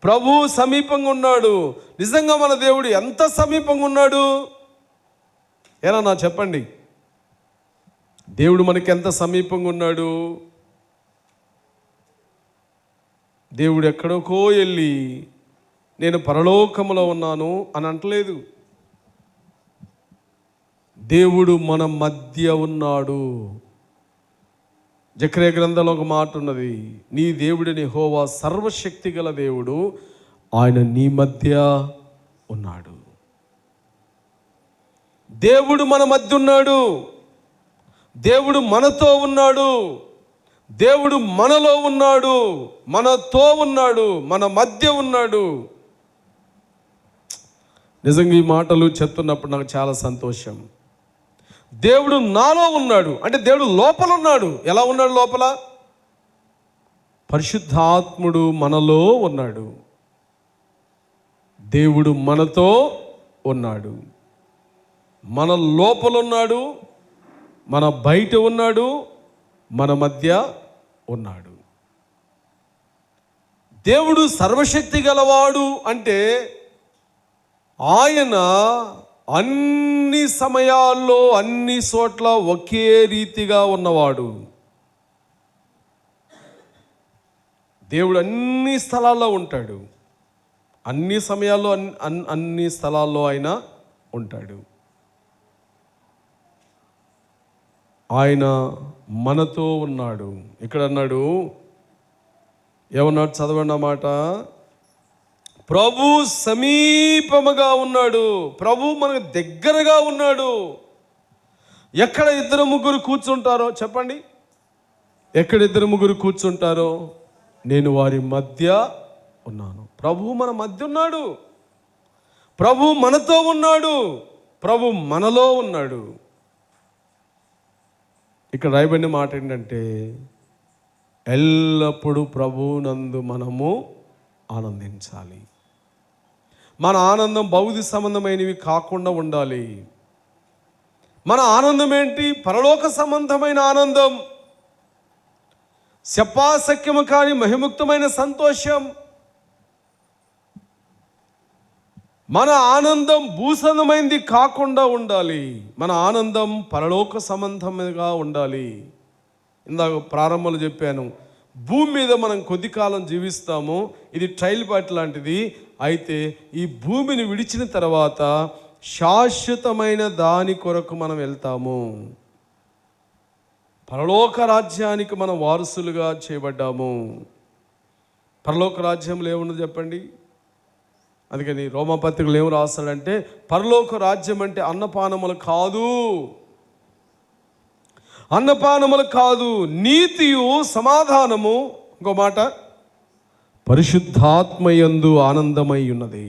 ప్రభు సమీపంగా ఉన్నాడు. నిజంగా మన దేవుడు ఎంత సమీపంగా ఉన్నాడు? ఏనా చెప్పండి, దేవుడు మనకి ఎంత సమీపంగా ఉన్నాడు? దేవుడు ఎక్కడికో వెళ్ళి నేను పరలోకములో ఉన్నాను అని అంటలేదు. దేవుడు మన మధ్య ఉన్నాడు. జకర్యా గ్రంథంలో ఒక మాట ఉన్నది, నీ దేవుడిని యెహోవా సర్వశక్తి గల దేవుడు, ఆయన నీ మధ్య ఉన్నాడు. దేవుడు మన మధ్య ఉన్నాడు. దేవుడు మనతో ఉన్నాడు. దేవుడు మనలో ఉన్నాడు, మనతో ఉన్నాడు, మన మధ్య ఉన్నాడు. నిజంగా ఈ మాటలు చెప్తున్నప్పుడు నాకు చాలా సంతోషం. దేవుడు నాలో ఉన్నాడు అంటే దేవుడు లోపల ఉన్నాడు. ఎలా ఉన్నాడు? లోపల పరిశుద్ధాత్ముడు మనలో ఉన్నాడు. దేవుడు మనతో ఉన్నాడు. మన లోపల ఉన్నాడు, మన బయట ఉన్నాడు, మన మధ్య ఉన్నాడు. దేవుడు సర్వశక్తి గలవాడు అంటే ఆయన అన్ని సమయాల్లో అన్ని చోట్ల ఒకే రీతిగా ఉన్నవాడు. దేవుడు అన్ని స్థలాల్లో ఉంటాడు. అన్ని సమయాల్లో అన్ని స్థలాల్లో ఆయన ఉంటాడు. ఆయన మనతో ఉన్నాడు. ఇక్కడ అన్నాడు, ఏమన్నాడు? చదవండి అన్నమాట. ప్రభు సమీపముగా ఉన్నాడు. ప్రభు మనకు దగ్గరగా ఉన్నాడు. ఎక్కడ 2-3 కూర్చుంటారో చెప్పండి? ఎక్కడ 2-3 కూర్చుంటారో నేను వారి మధ్య ఉన్నాను. ప్రభు మన మధ్య ఉన్నాడు. ప్రభు మనతో ఉన్నాడు. ప్రభు మనలో ఉన్నాడు. ఇక్కడ రాయబడిన మాట ఏంటంటే ఎల్లప్పుడూ ప్రభువునందు మనము ఆనందించాలి. మన ఆనందం భౌతిక సంబంధమైనవి కాకుండా ఉండాలి. మన ఆనందం ఏంటి? పరలోక సంబంధమైన ఆనందం, శపాశక్యము కాని మహిముక్తమైన సంతోషం. మన ఆనందం భూసంబంధమైనది కాకుండా ఉండాలి. మన ఆనందం పరలోక సంబంధంగా ఉండాలి. ఇందాక ప్రారంభంలో చెప్పాను, భూమి మీద మనం కొద్ది కాలం జీవిస్తాము. ఇది ట్రైల్ పార్ట్ లాంటిది. అయితే ఈ భూమిని విడిచిన తర్వాత శాశ్వతమైన దాని కొరకు మనం వెళ్తాము. పరలోక రాజ్యానికి మనం వారసులుగా చేయబడ్డాము. పరలోక రాజ్యంలో ఏమున్నది చెప్పండి? అందుకని రోమాపత్రికలు ఏం రాస్తాడంటే, పరలోక రాజ్యం అంటే అన్నపానములు కాదు, అన్నపానములు కాదు, నీతియు సమాధానము, ఇంకో మాట, పరిశుద్ధాత్మయందు ఆనందమై ఉన్నది.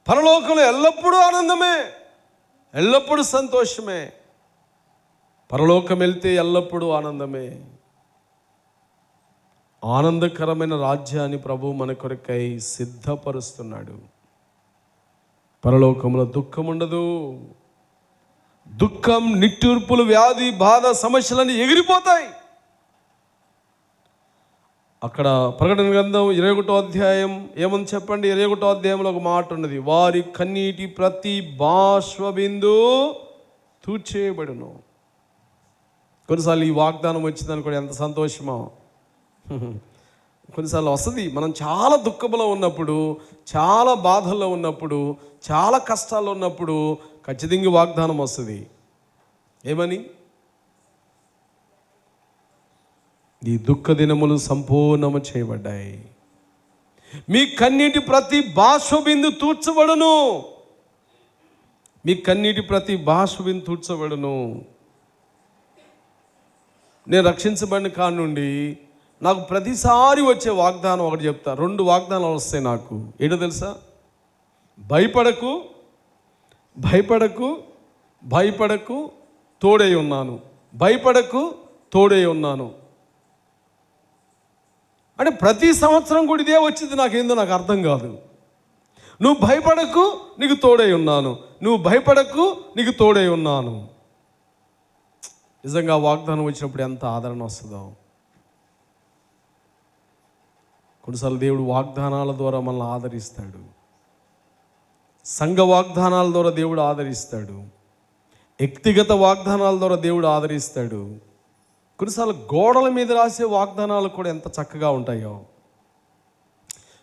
పరలోకంలో ఎల్లప్పుడూ ఆనందమే, ఎల్లప్పుడూ సంతోషమే. పరలోకం వెళ్తే ఎల్లప్పుడూ ఆనందమే. ఆనందకరమైన రాజ్యాన్ని ప్రభు మన కొరకై సిద్ధపరుస్తున్నాడు. పరలోకంలో దుఃఖం ఉండదు. దుఃఖం, నిట్టూర్పులు, వ్యాధి, బాధ, సమస్యలన్నీ ఎగిరిపోతాయి. అక్కడ ప్రకటన గ్రంథం 21వ అధ్యాయం ఏమని చెప్పండి? 21వ అధ్యాయంలో ఒక మాట ఉన్నది, వారి కన్నీటి ప్రతి బాష్పబిందు తూచేయబడును. కొన్నిసార్లు ఈ వాగ్దానం వచ్చిందని కూడా ఎంత సంతోషమో. కొన్నిసార్లు వస్తుంది. మనం చాలా దుఃఖంలో ఉన్నప్పుడు, చాలా బాధల్లో ఉన్నప్పుడు, చాలా కష్టాల్లో ఉన్నప్పుడు ఖచ్చితంగా వాగ్దానం వస్తుంది. ఏమని? ఈ దుఃఖ దినములు సంపూర్ణము చేయబడ్డాయి, మీ కన్నీటి ప్రతి బాష్పబిందు తూర్చబడును. మీ కన్నీటి ప్రతి బాష్పబిందు తూర్చబడును. నేను రక్షించబడిన కాడి నుండి నాకు ప్రతిసారి వచ్చే వాగ్దానం ఒకటి చెప్తా. 2 వాగ్దానాలు వస్తాయి నాకు. ఏంటో తెలుసా? భయపడకు, భయపడకు, భయపడకు, తోడై ఉన్నాను. భయపడకు, తోడై ఉన్నాను. అంటే ప్రతి సంవత్సరం కూడా ఇదే వచ్చింది. నాకేందో నాకు అర్థం కాదు. నువ్వు భయపడకు, నీకు తోడై ఉన్నాను. నువ్వు భయపడకు, నీకు తోడై ఉన్నాను. నిజంగా వాగ్దానం వచ్చినప్పుడు ఎంత ఆదరణ వస్తుందో. కొన్నిసార్లు దేవుడు వాగ్దానాల ద్వారా మనల్ని ఆదరిస్తాడు. సంఘ వాగ్దానాల ద్వారా దేవుడు ఆదరిస్తాడు. వ్యక్తిగత వాగ్దానాల ద్వారా దేవుడు ఆదరిస్తాడు. కొన్నిసార్లు గోడల మీద రాసే వాగ్దానాలు కూడా ఎంత చక్కగా ఉంటాయో.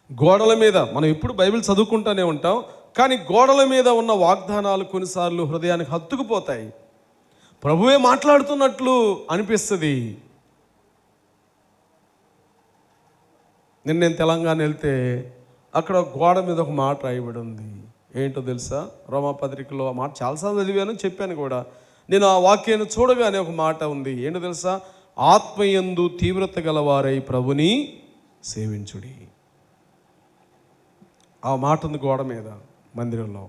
గోడల మీద మనం ఎప్పుడు బైబిల్ చదువుకుంటూనే ఉంటాం, కానీ గోడల మీద ఉన్న వాగ్దానాలు కొన్నిసార్లు హృదయానికి హత్తుకుపోతాయి. ప్రభువే మాట్లాడుతున్నట్లు అనిపిస్తుంది. నేను తెలంగాణ వెళ్తే అక్కడ గోడ మీద ఒక మాట రాయబడి ఉంది. ఏంటో తెలుసా? రోమాపత్రికలో ఆ మాట చాలాసార్లు చదివాను, చెప్పాను కూడా. నేను ఆ వాక్యాన్ని చూడగానే ఒక మాట ఉంది. ఏంటో తెలుసా? ఆత్మయందు తీవ్రత గలవారై ప్రభుని సేవించుడి. ఆ మాట ఉంది గోడ మీద మందిరంలో.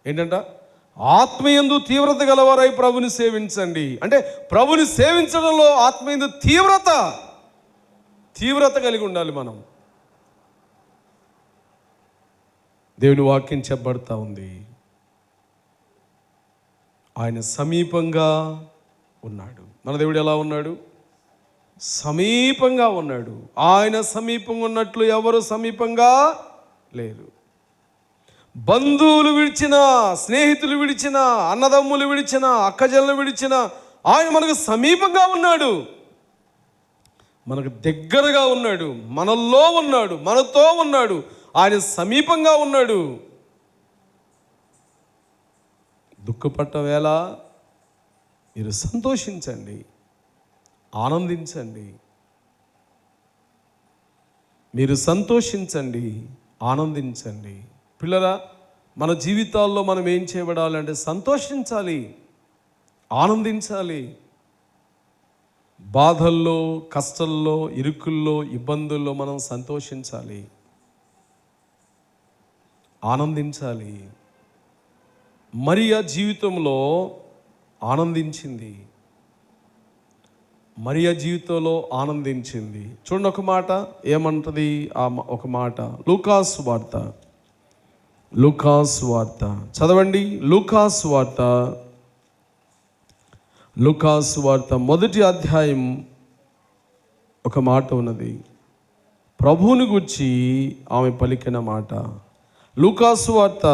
ఏంటంట? ఆత్మయందు తీవ్రత గలవారై ప్రభుని సేవించండి. అంటే ప్రభుని సేవించడంలో ఆత్మయందు తీవ్రత కలిగి ఉండాలి మనం. దేవుని వాక్యం చెప్పబడతా ఉంది, ఆయన సమీపంగా ఉన్నాడు. మన దేవుడు ఎలా ఉన్నాడు? సమీపంగా ఉన్నాడు. ఆయన సమీపంగా ఉన్నట్లు ఎవరు సమీపంగా లేరు. బంధువులు విడిచిన, స్నేహితులు విడిచిన, అన్నదమ్ములు విడిచిన, అక్కజనులు విడిచిన ఆయన మనకు సమీపంగా ఉన్నాడు. మనకు దగ్గరగా ఉన్నాడు, మనలో ఉన్నాడు, మనతో ఉన్నాడు. ఆయన సమీపంగా ఉన్నాడు. దుఃఖపట్ట వేళ మీరు సంతోషించండి, ఆనందించండి. మీరు సంతోషించండి, ఆనందించండి. పిల్లరా, మన జీవితాల్లో మనం ఏం చేయబడాలంటే సంతోషించాలి, ఆనందించాలి. బాధల్లో, కష్టాల్లో, ఇరుకుల్లో, ఇబ్బందుల్లో మనం సంతోషించాలి, ఆనందించాలి. మరియా జీవితంలో ఆనందించింది. మరియా జీవితంలో ఆనందించింది. చూడండి ఒక మాట ఏమంటది? ఒక మాట లూకాసు వార్త చదవండి. లూకాసు వార్త 1వ అధ్యాయం ఒక మాట ఉన్నది. ప్రభువుని గూర్చి ఆమె పలికిన మాట. లూకాసు వార్త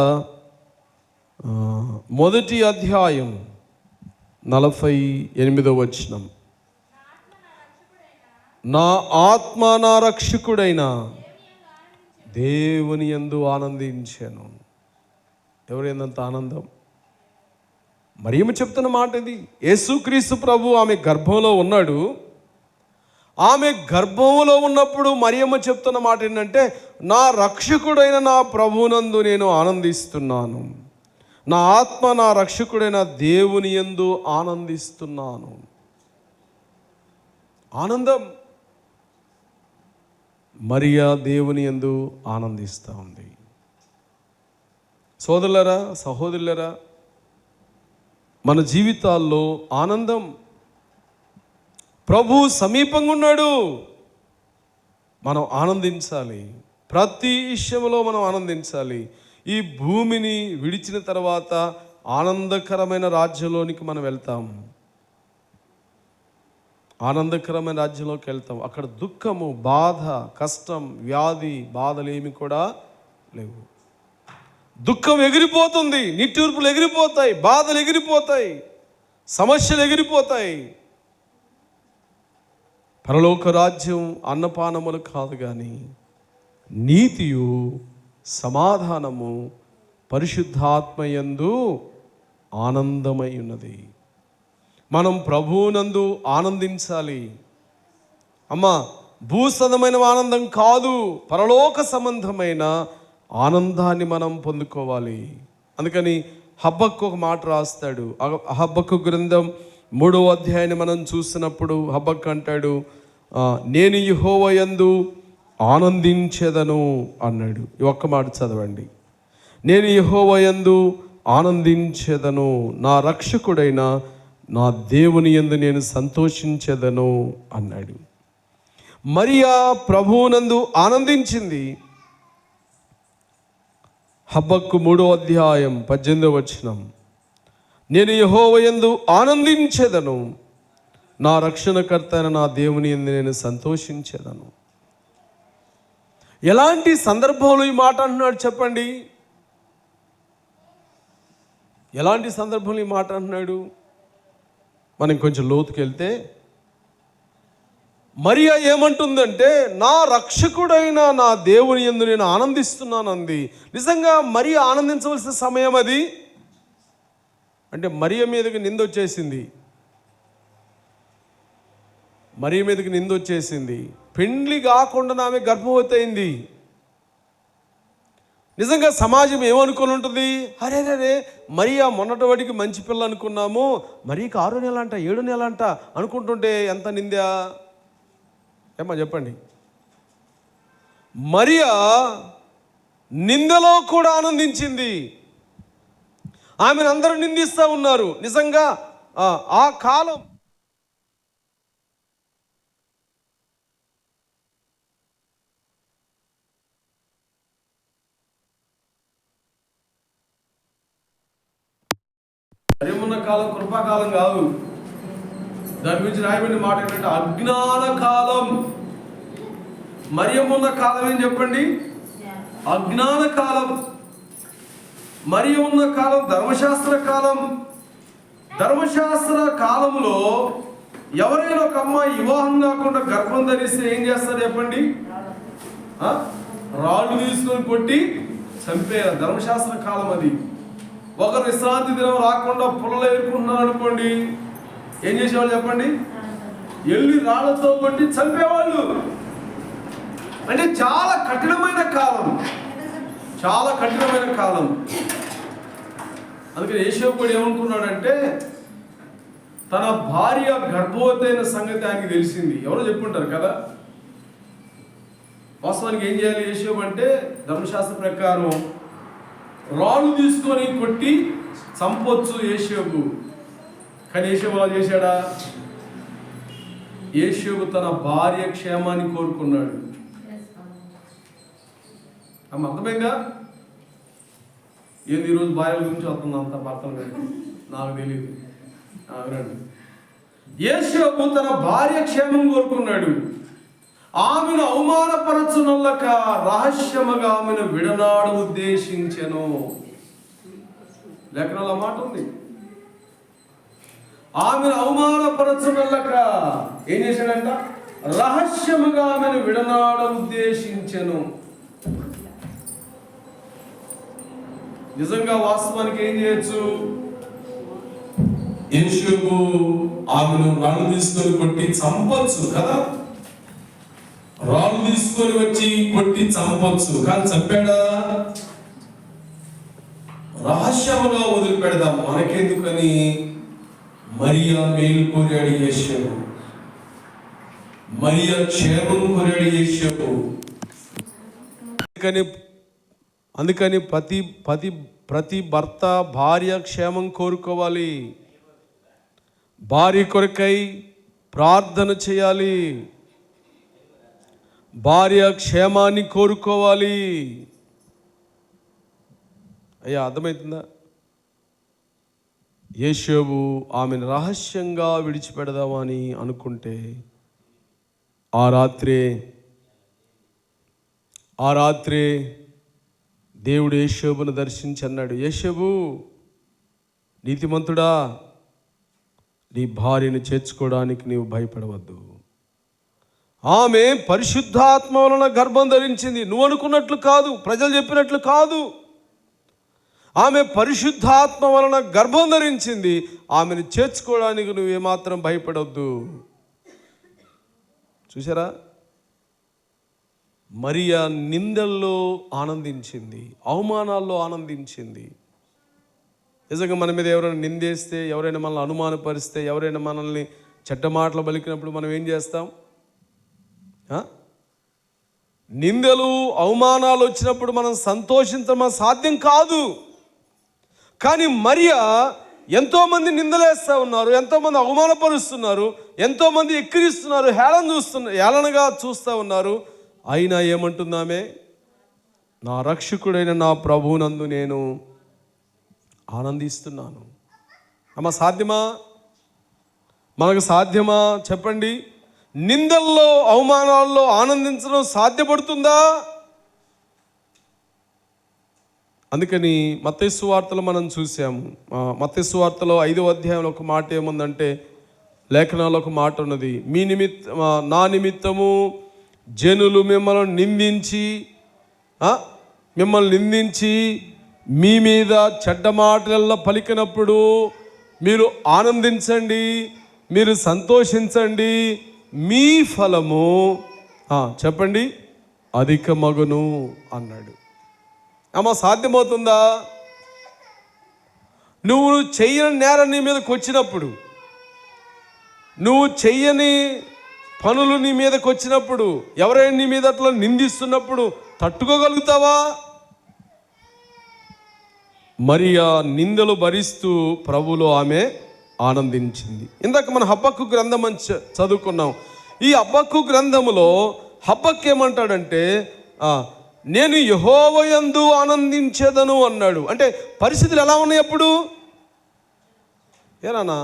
1వ అధ్యాయం 48వ వచనం. నా ఆత్మ నా రక్షకుడైన దేవుని యందు ఆనందించాను. ఎవరు ఎందంత ఆనందం? మరియమ్మ చెప్తున్న మాట ఇది. యేసుక్రీస్తు ప్రభు ఆమె గర్భంలో ఉన్నాడు. ఆమె గర్భంలో ఉన్నప్పుడు మరియమ్మ చెప్తున్న మాట ఏంటంటే, నా రక్షకుడైన నా ప్రభువునందు నేను ఆనందిస్తున్నాను, నా ఆత్మ నా రక్షకుడైన దేవుని యందు ఆనందిస్తున్నాను. ఆనందం. మరియా దేవుని యందు ఆనందిస్తూ ఉంది. సోదరులరా, సహోదరులరా, మన జీవితాల్లో ఆనందం. ప్రభు సమీపంగా ఉన్నాడు, మనం ఆనందించాలి. ప్రతి విషయంలో మనం ఆనందించాలి. ఈ భూమిని విడిచిన తర్వాత ఆనందకరమైన రాజ్యంలోనికి మనం వెళ్తాం. ఆనందకరమైన రాజ్యంలోకి వెళ్తాం. అక్కడ దుఃఖము, బాధ, కష్టం, వ్యాధి, బాధలు ఏమి కూడా లేవు. దుఃఖం ఎగిరిపోతుంది, నిట్టూర్పులు ఎగిరిపోతాయి, బాధలు ఎగిరిపోతాయి, సమస్యలు ఎగిరిపోతాయి. పరలోక రాజ్యం అన్నపానములు కాదు కానీ నీతియు సమాధానము పరిశుద్ధాత్మయందు ఆనందమై ఉన్నది. మనం ప్రభువునందు ఆనందించాలి. అమ్మా, భూసంబంధమైన ఆనందం కాదు, పరలోక సంబంధమైన ఆనందాన్ని మనం పొందుకోవాలి. అందుకని హబక్కూ ఒక మాట రాస్తాడు. హబక్కూ గ్రంథం 3వ అధ్యాయాన్ని మనం చూసినప్పుడు హబక్కూ అంటాడు, నేను యెహోవా యందు ఆనందించెదను అన్నాడు. ఈ ఒక్క మాట చదవండి. నేను యెహోవా యందు ఆనందించెదను, నా రక్షకుడైన నా దేవుని యందు నేను సంతోషించెదను అన్నాడు. మరియా ప్రభువునందు ఆనందించింది. హబక్కూ 3వ అధ్యాయం 18వ వచనం, నేను యెహోవా యందు ఆనందించెదను, నా రక్షణకర్త అయిన నా దేవుని యందు నేను సంతోషించెదను. ఎలాంటి సందర్భంలో ఈ మాట అంటున్నాడు చెప్పండి? ఎలాంటి సందర్భంలో ఈ మాట అంటున్నాడు? మనం కొంచెం లోతుకి వెళ్తే మరియా ఏమంటుందంటే, నా రక్షకుడైన నా దేవుని యందు నేను ఆనందిస్తున్నానంది. నిజంగా మరియా ఆనందించవలసిన సమయం అది. అంటే మరియ మీదకి నిందొచ్చేసింది. మరియ మీదకి నిందొచ్చేసింది. పెండ్లి కాకుండా ఆమె గర్భవతి అయింది. నిజంగా సమాజం ఏమనుకుని ఉంటుంది? అరే మరియా మొన్నటి వాడికి మంచి పిల్ల అనుకున్నాము, మరియకి 6వ నెల అంట, 7వ నెల అంట అనుకుంటుంటే ఎంత నిందా? ఏమా చెప్పండి. మరియా నిందలో కూడా ఆనందించింది. ఆమెను అందరూ నిందిస్తూ ఉన్నారు. నిజంగా ఆ కాలం మరియమున్న కాలం కృపాకాలం కాదు. దాని గురించి రాయబడిన మాట ఏంటంటే అజ్ఞాన కాలం. మరియమున్న కాలం ఏం చెప్పండి? అజ్ఞాన కాలం. మరియమున్న కాలం ధర్మశాస్త్ర కాలం. ధర్మశాస్త్ర కాలంలో ఎవరైనా ఒక అమ్మాయి వివాహం కాకుండా గర్భం ధరిస్తే ఏం చేస్తారు చెప్పండి? రాళ్ళు తీసుకొని కొట్టి చంపేయాలి. ధర్మశాస్త్ర కాలం అది. ఒకరు విశ్రాంతి దినం రాకుండా పుల్లలు ఎదుర్కొంటున్నారు అనుకోండి, ఏం చేసేవాళ్ళు చెప్పండి? ఎల్లి రాళ్లతో కొట్టి చంపేవాళ్ళు. అంటే చాలా కఠినమైన కాలం, చాలా కఠినమైన కాలం. అందుకని యేషోబుడు ఏమనుకున్నాడంటే, తన భార్య గర్భవతి అయిన సంగతి ఆయనకి తెలిసింది. ఎవరో చెప్పుంటారు కదా. వాస్తవానికి ఏం చేయాలి యేషోబు అంటే, ధర్మశాస్త్ర ప్రకారం రాళ్ళు తీసుకొని కొట్టి చంపొచ్చు యేషోబు. కానీ యేషోబు అలా చేశాడా? యేషోబు తన భార్య క్షేమాన్ని కోరుకున్నాడు. అర్థమైందా? ఏంది ఈరోజు భార్యల గురించి వస్తుంది అంత భర్తలు? నాకు తెలియదు. వినండి. యేషోబు తన భార్య క్షేమం కోరుకున్నాడు. ఆమెను అవమానపరచునొల్లక రహస్యముగా ఆమెను విడనాడు ఉద్దేశించెను. లేఖనాల మాట ఉంది. ఆమెను అవమానపరచునొల్లక ఏం చేశాడంట? రహస్యముగా ఆమెను విడనాడు ఉద్దేశించెను. నిజంగా వాస్తవానికి ఏం చేయొచ్చు? యేషోబు ఆమెను రాళ్ళు తీసుకొని కొట్టి చంపొచ్చు కదా. తీసుకొని వచ్చి కొట్టి చంపొచ్చు, కానీ చంపాడా? రహస్యంగా వదిలిపెడదాం, మనకెందుకని. మరియా మేలు కోరాడు యేషవు, మరియా క్షేమం కోరాడు యేషవు. అందుకని ప్రతి భర్త భార్య క్షేమం కోరుకోవాలి, భార్య కొరకై ప్రార్థన చేయాలి, భార్య క్షేమాన్ని కోరుకోవాలి. అయ్యా, అర్థమవుతుందా? యేషోబు ఆమెను రహస్యంగా విడిచిపెడదామని అనుకుంటే ఆ రాత్రే దేవుడు యేషోబును దర్శించి అన్నాడు, యేషోబు నీతిమంతుడా, నీ భార్యను చేర్చుకోవడానికి నీవు భయపడవద్దు. ఆమె పరిశుద్ధాత్మ వలన గర్భం ధరించింది. నువ్వు అనుకున్నట్లు కాదు, ప్రజలు చెప్పినట్లు కాదు. ఆమె పరిశుద్ధాత్మ వలన గర్భం ధరించింది. ఆమెను చేర్చుకోవడానికి నువ్వు ఏమాత్రం భయపడవద్దు. చూసారా? మరియా నిందల్లో ఆనందించింది, అవమానాల్లో ఆనందించింది. నిజంగా మన మీద ఎవరైనా నిందేస్తే, ఎవరైనా మనల్ని అనుమానపరిస్తే, ఎవరైనా మనల్ని చెడ్డ మాటలు పలికినప్పుడు మనం ఏం చేస్తాం? నిందలు అవమానాలు వచ్చినప్పుడు మనం సంతోషించడం సాధ్యం కాదు. కానీ మరియా ఎంతోమంది నిందలేస్తూ ఉన్నారు, ఎంతోమంది అవమానపరుస్తున్నారు, ఎంతోమంది ఎక్కిరిస్తున్నారు, హేళనగా చూస్తూ ఉన్నారు. అయినా ఏమంటున్నామే? నా రక్షకుడైన నా ప్రభువునందు నేను ఆనందిస్తున్నాను. సాధ్యమా? మనకు సాధ్యమా చెప్పండి? నిందల్లో అవమానాల్లో ఆనందించడం సాధ్యపడుతుందా? అందుకని మత్తయి సువార్తలో మనం చూసాము. మత్తయి సువార్తలో 5వ అధ్యాయంలో ఒక మాట ఏముందంటే, లేఖనాల్లో ఒక మాట ఉన్నది, నా నిమిత్తము జనులు మిమ్మల్ని నిందించి మీ మీద చెడ్డ మాటలల్లో పలికినప్పుడు మీరు ఆనందించండి, మీరు సంతోషించండి, మీ ఫలము చెప్పండి అధికమగును అన్నాడు. సాధ్యమవుతుందా? నువ్వు చెయ్యని నేరం నీ మీదకి వచ్చినప్పుడు, నువ్వు చెయ్యని పనులు నీ మీదకి వచ్చినప్పుడు, ఎవరైనా నీ మీద అట్లా నిందిస్తున్నప్పుడు తట్టుకోగలుగుతావా? మరియా నిందలు భరిస్తూ ప్రభువులో ఆమె ఆనందించింది. ఇందాక మన హబక్కు గ్రంథం అని చదువుకున్నాం. ఈ హబక్కు గ్రంథములో హబక్కు ఏమంటాడంటే, నేను యెహోవా యందు ఆనందించేదను అన్నాడు. అంటే పరిస్థితులు ఎలా ఉన్నాయి అప్పుడు? ఏనా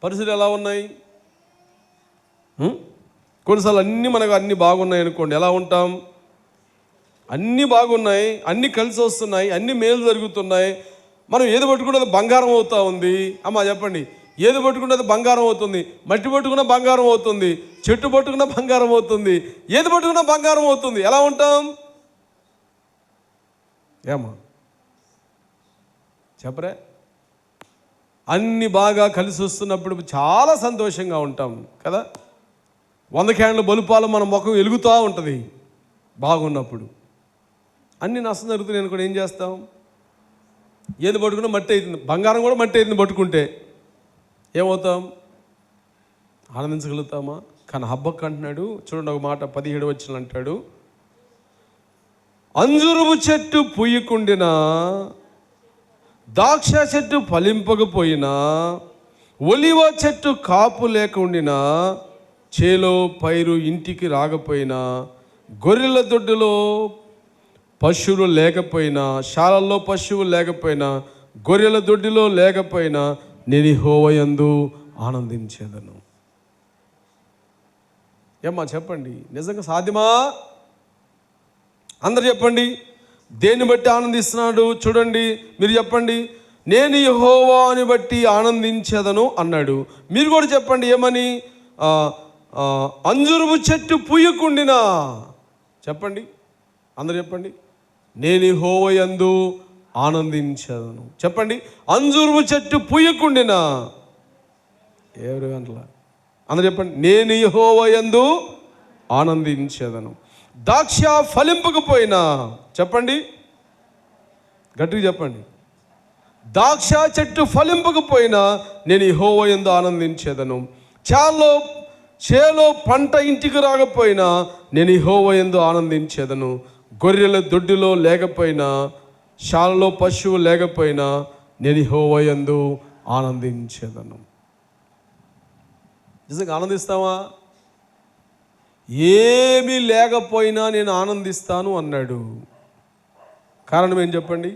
పరిస్థితులు ఎలా ఉన్నాయి? కొన్నిసార్లు అన్నీ బాగున్నాయి అనుకోండి, ఎలా ఉంటాం? అన్నీ బాగున్నాయి, అన్నీ కలిసి వస్తున్నాయి, అన్నీ మేలు జరుగుతున్నాయి. మనం ఏది పట్టుకున్నది బంగారం అవుతా ఉంది. చెప్పండి, ఏది పట్టుకున్నది బంగారం అవుతుంది. మట్టి పట్టుకున్న బంగారం అవుతుంది, చెట్టు పట్టుకున్న బంగారం అవుతుంది, ఏది పట్టుకున్న బంగారం అవుతుంది. ఎలా ఉంటాం? చెప్పరే? అన్నీ బాగా కలిసి వస్తున్నప్పుడు చాలా సంతోషంగా ఉంటాం కదా. 100 క్యాండ్ల బలుపాలు మన ముఖం వెలుగుతూ ఉంటుంది బాగున్నప్పుడు. అన్నీ నష్టం జరుగుతున్నాయి అనుకోండి, ఏం చేస్తాం? ఏది పట్టుకున్నా మట్టి అవుతుంది, బంగారం కూడా మట్టి అవుతుంది పట్టుకుంటే. ఏమవుతాం? ఆనందించగలుగుతామా? కానీ హబక్కు అంటున్నాడు, చూడండి ఒక మాట 17 వచనం అంటాడు, అంజురము చెట్టు పూయకుండినా, ద్రాక్ష చెట్టు ఫలింపకపోయినా, ఒలివ చెట్టు కాపు లేకుండినా, చేలో పైరు ఇంటికి రాకపోయినా, గొర్రెల దొడ్డులో పశువులు లేకపోయినా, శాలల్లో పశువులు లేకపోయినా, గొర్రెల దొడ్డిలో లేకపోయినా, నేను యెహోవా యందు ఆనందించేదను. చెప్పండి, నిజంగా సాధ్యమా? అందరు చెప్పండి, దేన్ని బట్టి ఆనందిస్తున్నాడు? చూడండి, మీరు చెప్పండి. నేను యెహోవాని బట్టి ఆనందించేదను అన్నాడు. మీరు కూడా చెప్పండి, ఏమని? అంజురము చెట్టు పూయకుండినా, చెప్పండి, అందరు చెప్పండి, నేను యెహోవా యందు ఆనందించేదను. చెప్పండి, అంజురము చెట్టు పూయకుండినా, ఎవరు గంటల అందరు చెప్పండి, నేను యెహోవా యందు ఆనందించేదను. ద్రాక్ష ఫలింపకపోయినా, చెప్పండి, గట్టిగా చెప్పండి, ద్రాక్ష చెట్టు ఫలింపకపోయినా నేను యెహోవా యందు ఆనందించేదను. చేలో పంట ఇంటికి రాకపోయినా నేను యెహోవా యందు ఆనందించేదను. గొర్రెల దొడ్డిలో లేకపోయినా, శాలలో పశువు లేకపోయినా నేను యెహోవా యందు ఆనందించేదను. నిజంగా ఆనందిస్తావా? ఏమీ లేకపోయినా నేను ఆనందిస్తాను అన్నాడు. కారణం ఏం చెప్పండి?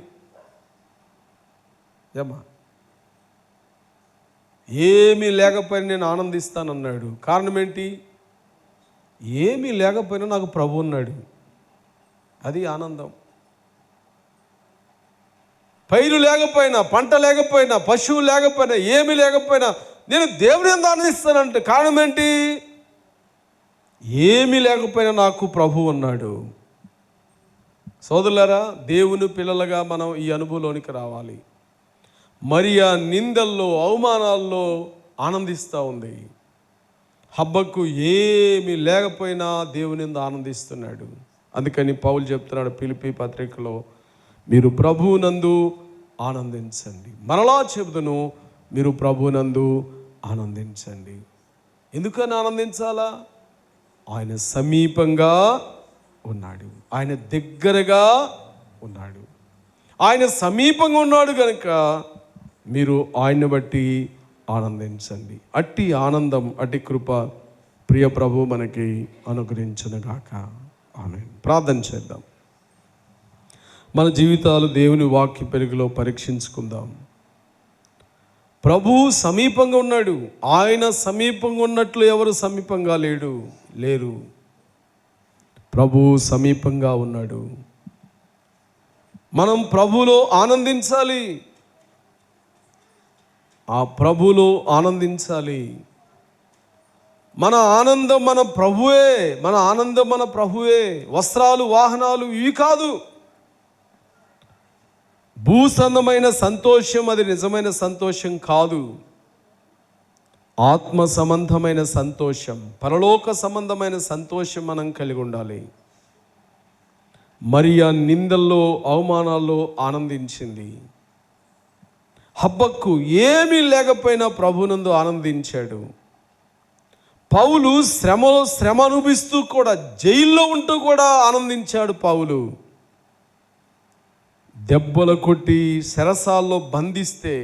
ఏమ్మా, ఏమీ లేకపోయినా నేను ఆనందిస్తాను అన్నాడు. కారణం ఏంటి? ఏమీ లేకపోయినా నాకు ప్రభు ఉన్నాడు, అది ఆనందం. పైరు లేకపోయినా, పంట లేకపోయినా, పశువు లేకపోయినా, ఏమీ లేకపోయినా నేను దేవుని యందు ఆనందిస్తానంటే కారణం ఏంటి? ఏమీ లేకపోయినా నాకు ప్రభు ఉన్నాడు. సోదరులారా, దేవుని పిల్లలుగా మనం ఈ అనుభవంలోనికి రావాలి. మరియా నిందల్లో, అవమానాల్లో ఆనందిస్తూ ఉంది. హబ్బకు ఏమీ లేకపోయినా దేవుని యందు ఆనందిస్తున్నాడు. అందుకని పౌలు చెప్తున్నాడు ఫిలిప్పీ పత్రికలో, మీరు ప్రభువునందు ఆనందించండి. మరలా చెబుదును, మీరు ప్రభువునందు ఆనందించండి. ఎందుకని ఆనందించాలా? ఆయన సమీపంగా ఉన్నాడు, ఆయన దగ్గరగా ఉన్నాడు. ఆయన సమీపంగా ఉన్నాడు కనుక మీరు ఆయన్ని బట్టి ఆనందించండి. అట్టి ఆనందం, అట్టి కృప ప్రియ ప్రభు మనకి అనుగ్రహించునుగాక. ఆమేన్. ప్రార్థన చేద్దాం. మన జీవితాలు దేవుని వాక్య పెరుగులో పరీక్షించుకుందాం. ప్రభు సమీపంగా ఉన్నాడు. ఆయన సమీపంగా ఉన్నట్లు ఎవరు సమీపంగా లేరు. ప్రభు సమీపంగా ఉన్నాడు. మనం ప్రభులో ఆనందించాలి. ఆ ప్రభులో ఆనందించాలి. మన ఆనందం మన ప్రభువే. మన ఆనందం మన ప్రభువే. వస్త్రాలు, వాహనాలు ఇవి కాదు. భూసంబంధమైన సంతోషం అది నిజమైన సంతోషం కాదు. ఆత్మ సంబంధమైన సంతోషం, పరలోక సంబంధమైన సంతోషం మనం కలిగి ఉండాలి. మరియా నిందల్లో, అవమానాల్లో ఆనందించింది. హబ్బక్కు ఏమీ లేకపోయినా ప్రభునందు ఆనందించాడు. పౌలు శ్రమ అనుభవిస్తూ కూడా, జైల్లో ఉంటూ కూడా ఆనందించాడు. పౌలు దెబ్బలు కొట్టి చెరసాల్లో బంధిస్తే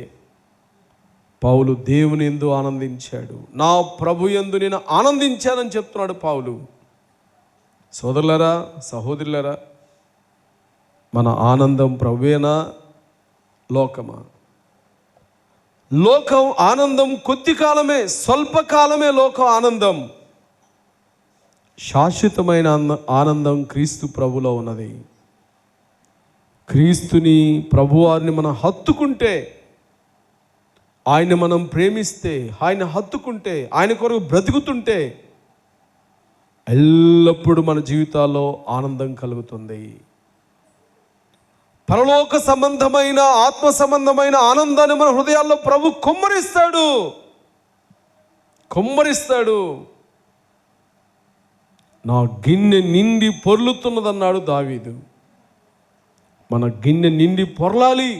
పౌలు దేవుని యందు ఆనందించాడు. నా ప్రభు యందు నేను ఆనందించానని చెప్తున్నాడు పౌలు. సోదరులారా, సహోదరులారా, మన ఆనందం ప్రభువేనా, లోకమా? లోకం ఆనందం కొద్ది కాలమే, స్వల్పకాలమే లోకం ఆనందం. శాశ్వతమైన ఆనందం క్రీస్తు ప్రభులో ఉన్నది. క్రీస్తుని, ప్రభువారిని మనం హత్తుకుంటే, ఆయన మనం ప్రేమిస్తే, ఆయన హత్తుకుంటే, ఆయన కొరకు బ్రతుకుతుంటే ఎల్లప్పుడూ మన జీవితాల్లో ఆనందం కలుగుతుంది. పరలోక సంబంధమైన, ఆత్మ సంబంధమైన ఆనందాన్ని మన హృదయాల్లో ప్రభు కుమ్మరిస్తాడు. నా గిన్నె నిండి పొర్లుతున్నదన్నాడు దావీదు. మన గిన్నె నిండి పొరలాలి.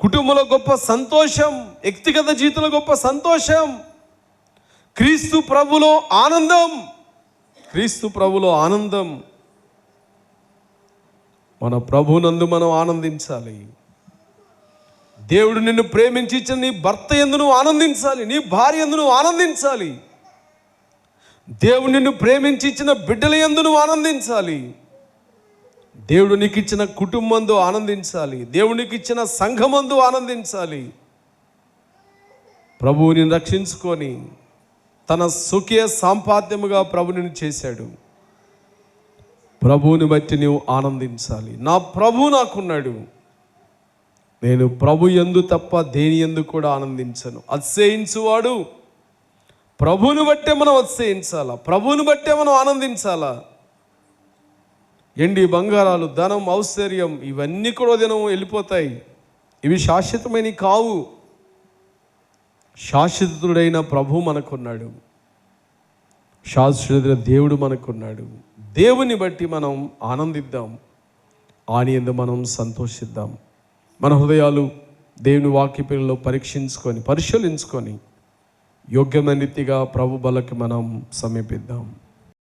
కుటుంబంలో గొప్ప సంతోషం, వ్యక్తిగత జీవితంలో గొప్ప సంతోషం, క్రీస్తు ప్రభులో ఆనందం. మన ప్రభునందు మనం ఆనందించాలి. దేవుడు నిన్ను ప్రేమించి ఇచ్చిన నీ భర్త యందు నువ్వు ఆనందించాలి. నీ భార్య యందు నువ్వు ఆనందించాలి. దేవుడు నిన్ను ప్రేమించి ఇచ్చిన బిడ్డల యందు నువ్వు ఆనందించాలి. దేవుడు నీకు ఇచ్చిన కుటుంబంతో ఆనందించాలి. దేవుడు నీకు ఇచ్చిన సంఘమందు ఆనందించాలి. ప్రభువుని రక్షించుకొని తన స్వకీయ సంపాద్యముగా ప్రభుని చేశాడు. ప్రభువుని బట్టి నీవు ఆనందించాలి. నా ప్రభు నాకున్నాడు, నేను ప్రభు యందు తప్ప దేని యందు కూడా ఆనందించను. అతిశయించువాడు ప్రభువుని బట్టే మనం అతిశయించాలా, ప్రభువుని బట్టే మనం ఆనందించాలా. ఎండి బంగారాలు, ధనం, ఔశ్వర్యం ఇవన్నీ కూడా దినం వెళ్ళిపోతాయి. ఇవి శాశ్వతమైనవి కావు. శాశ్వతుడైన ప్రభు మనకున్నాడు. శాశ్వత దేవుడు మనకున్నాడు. దేవుని బట్టి మనం ఆనందిద్దాం, ఆయనయందు మనం సంతోషిద్దాం. మన హృదయాలు దేవుని వాక్యపిల్లలో పరిశీలించుకొని యోగ్యమైన రీతిగా ప్రభు బలకి మనం సమీపిద్దాం.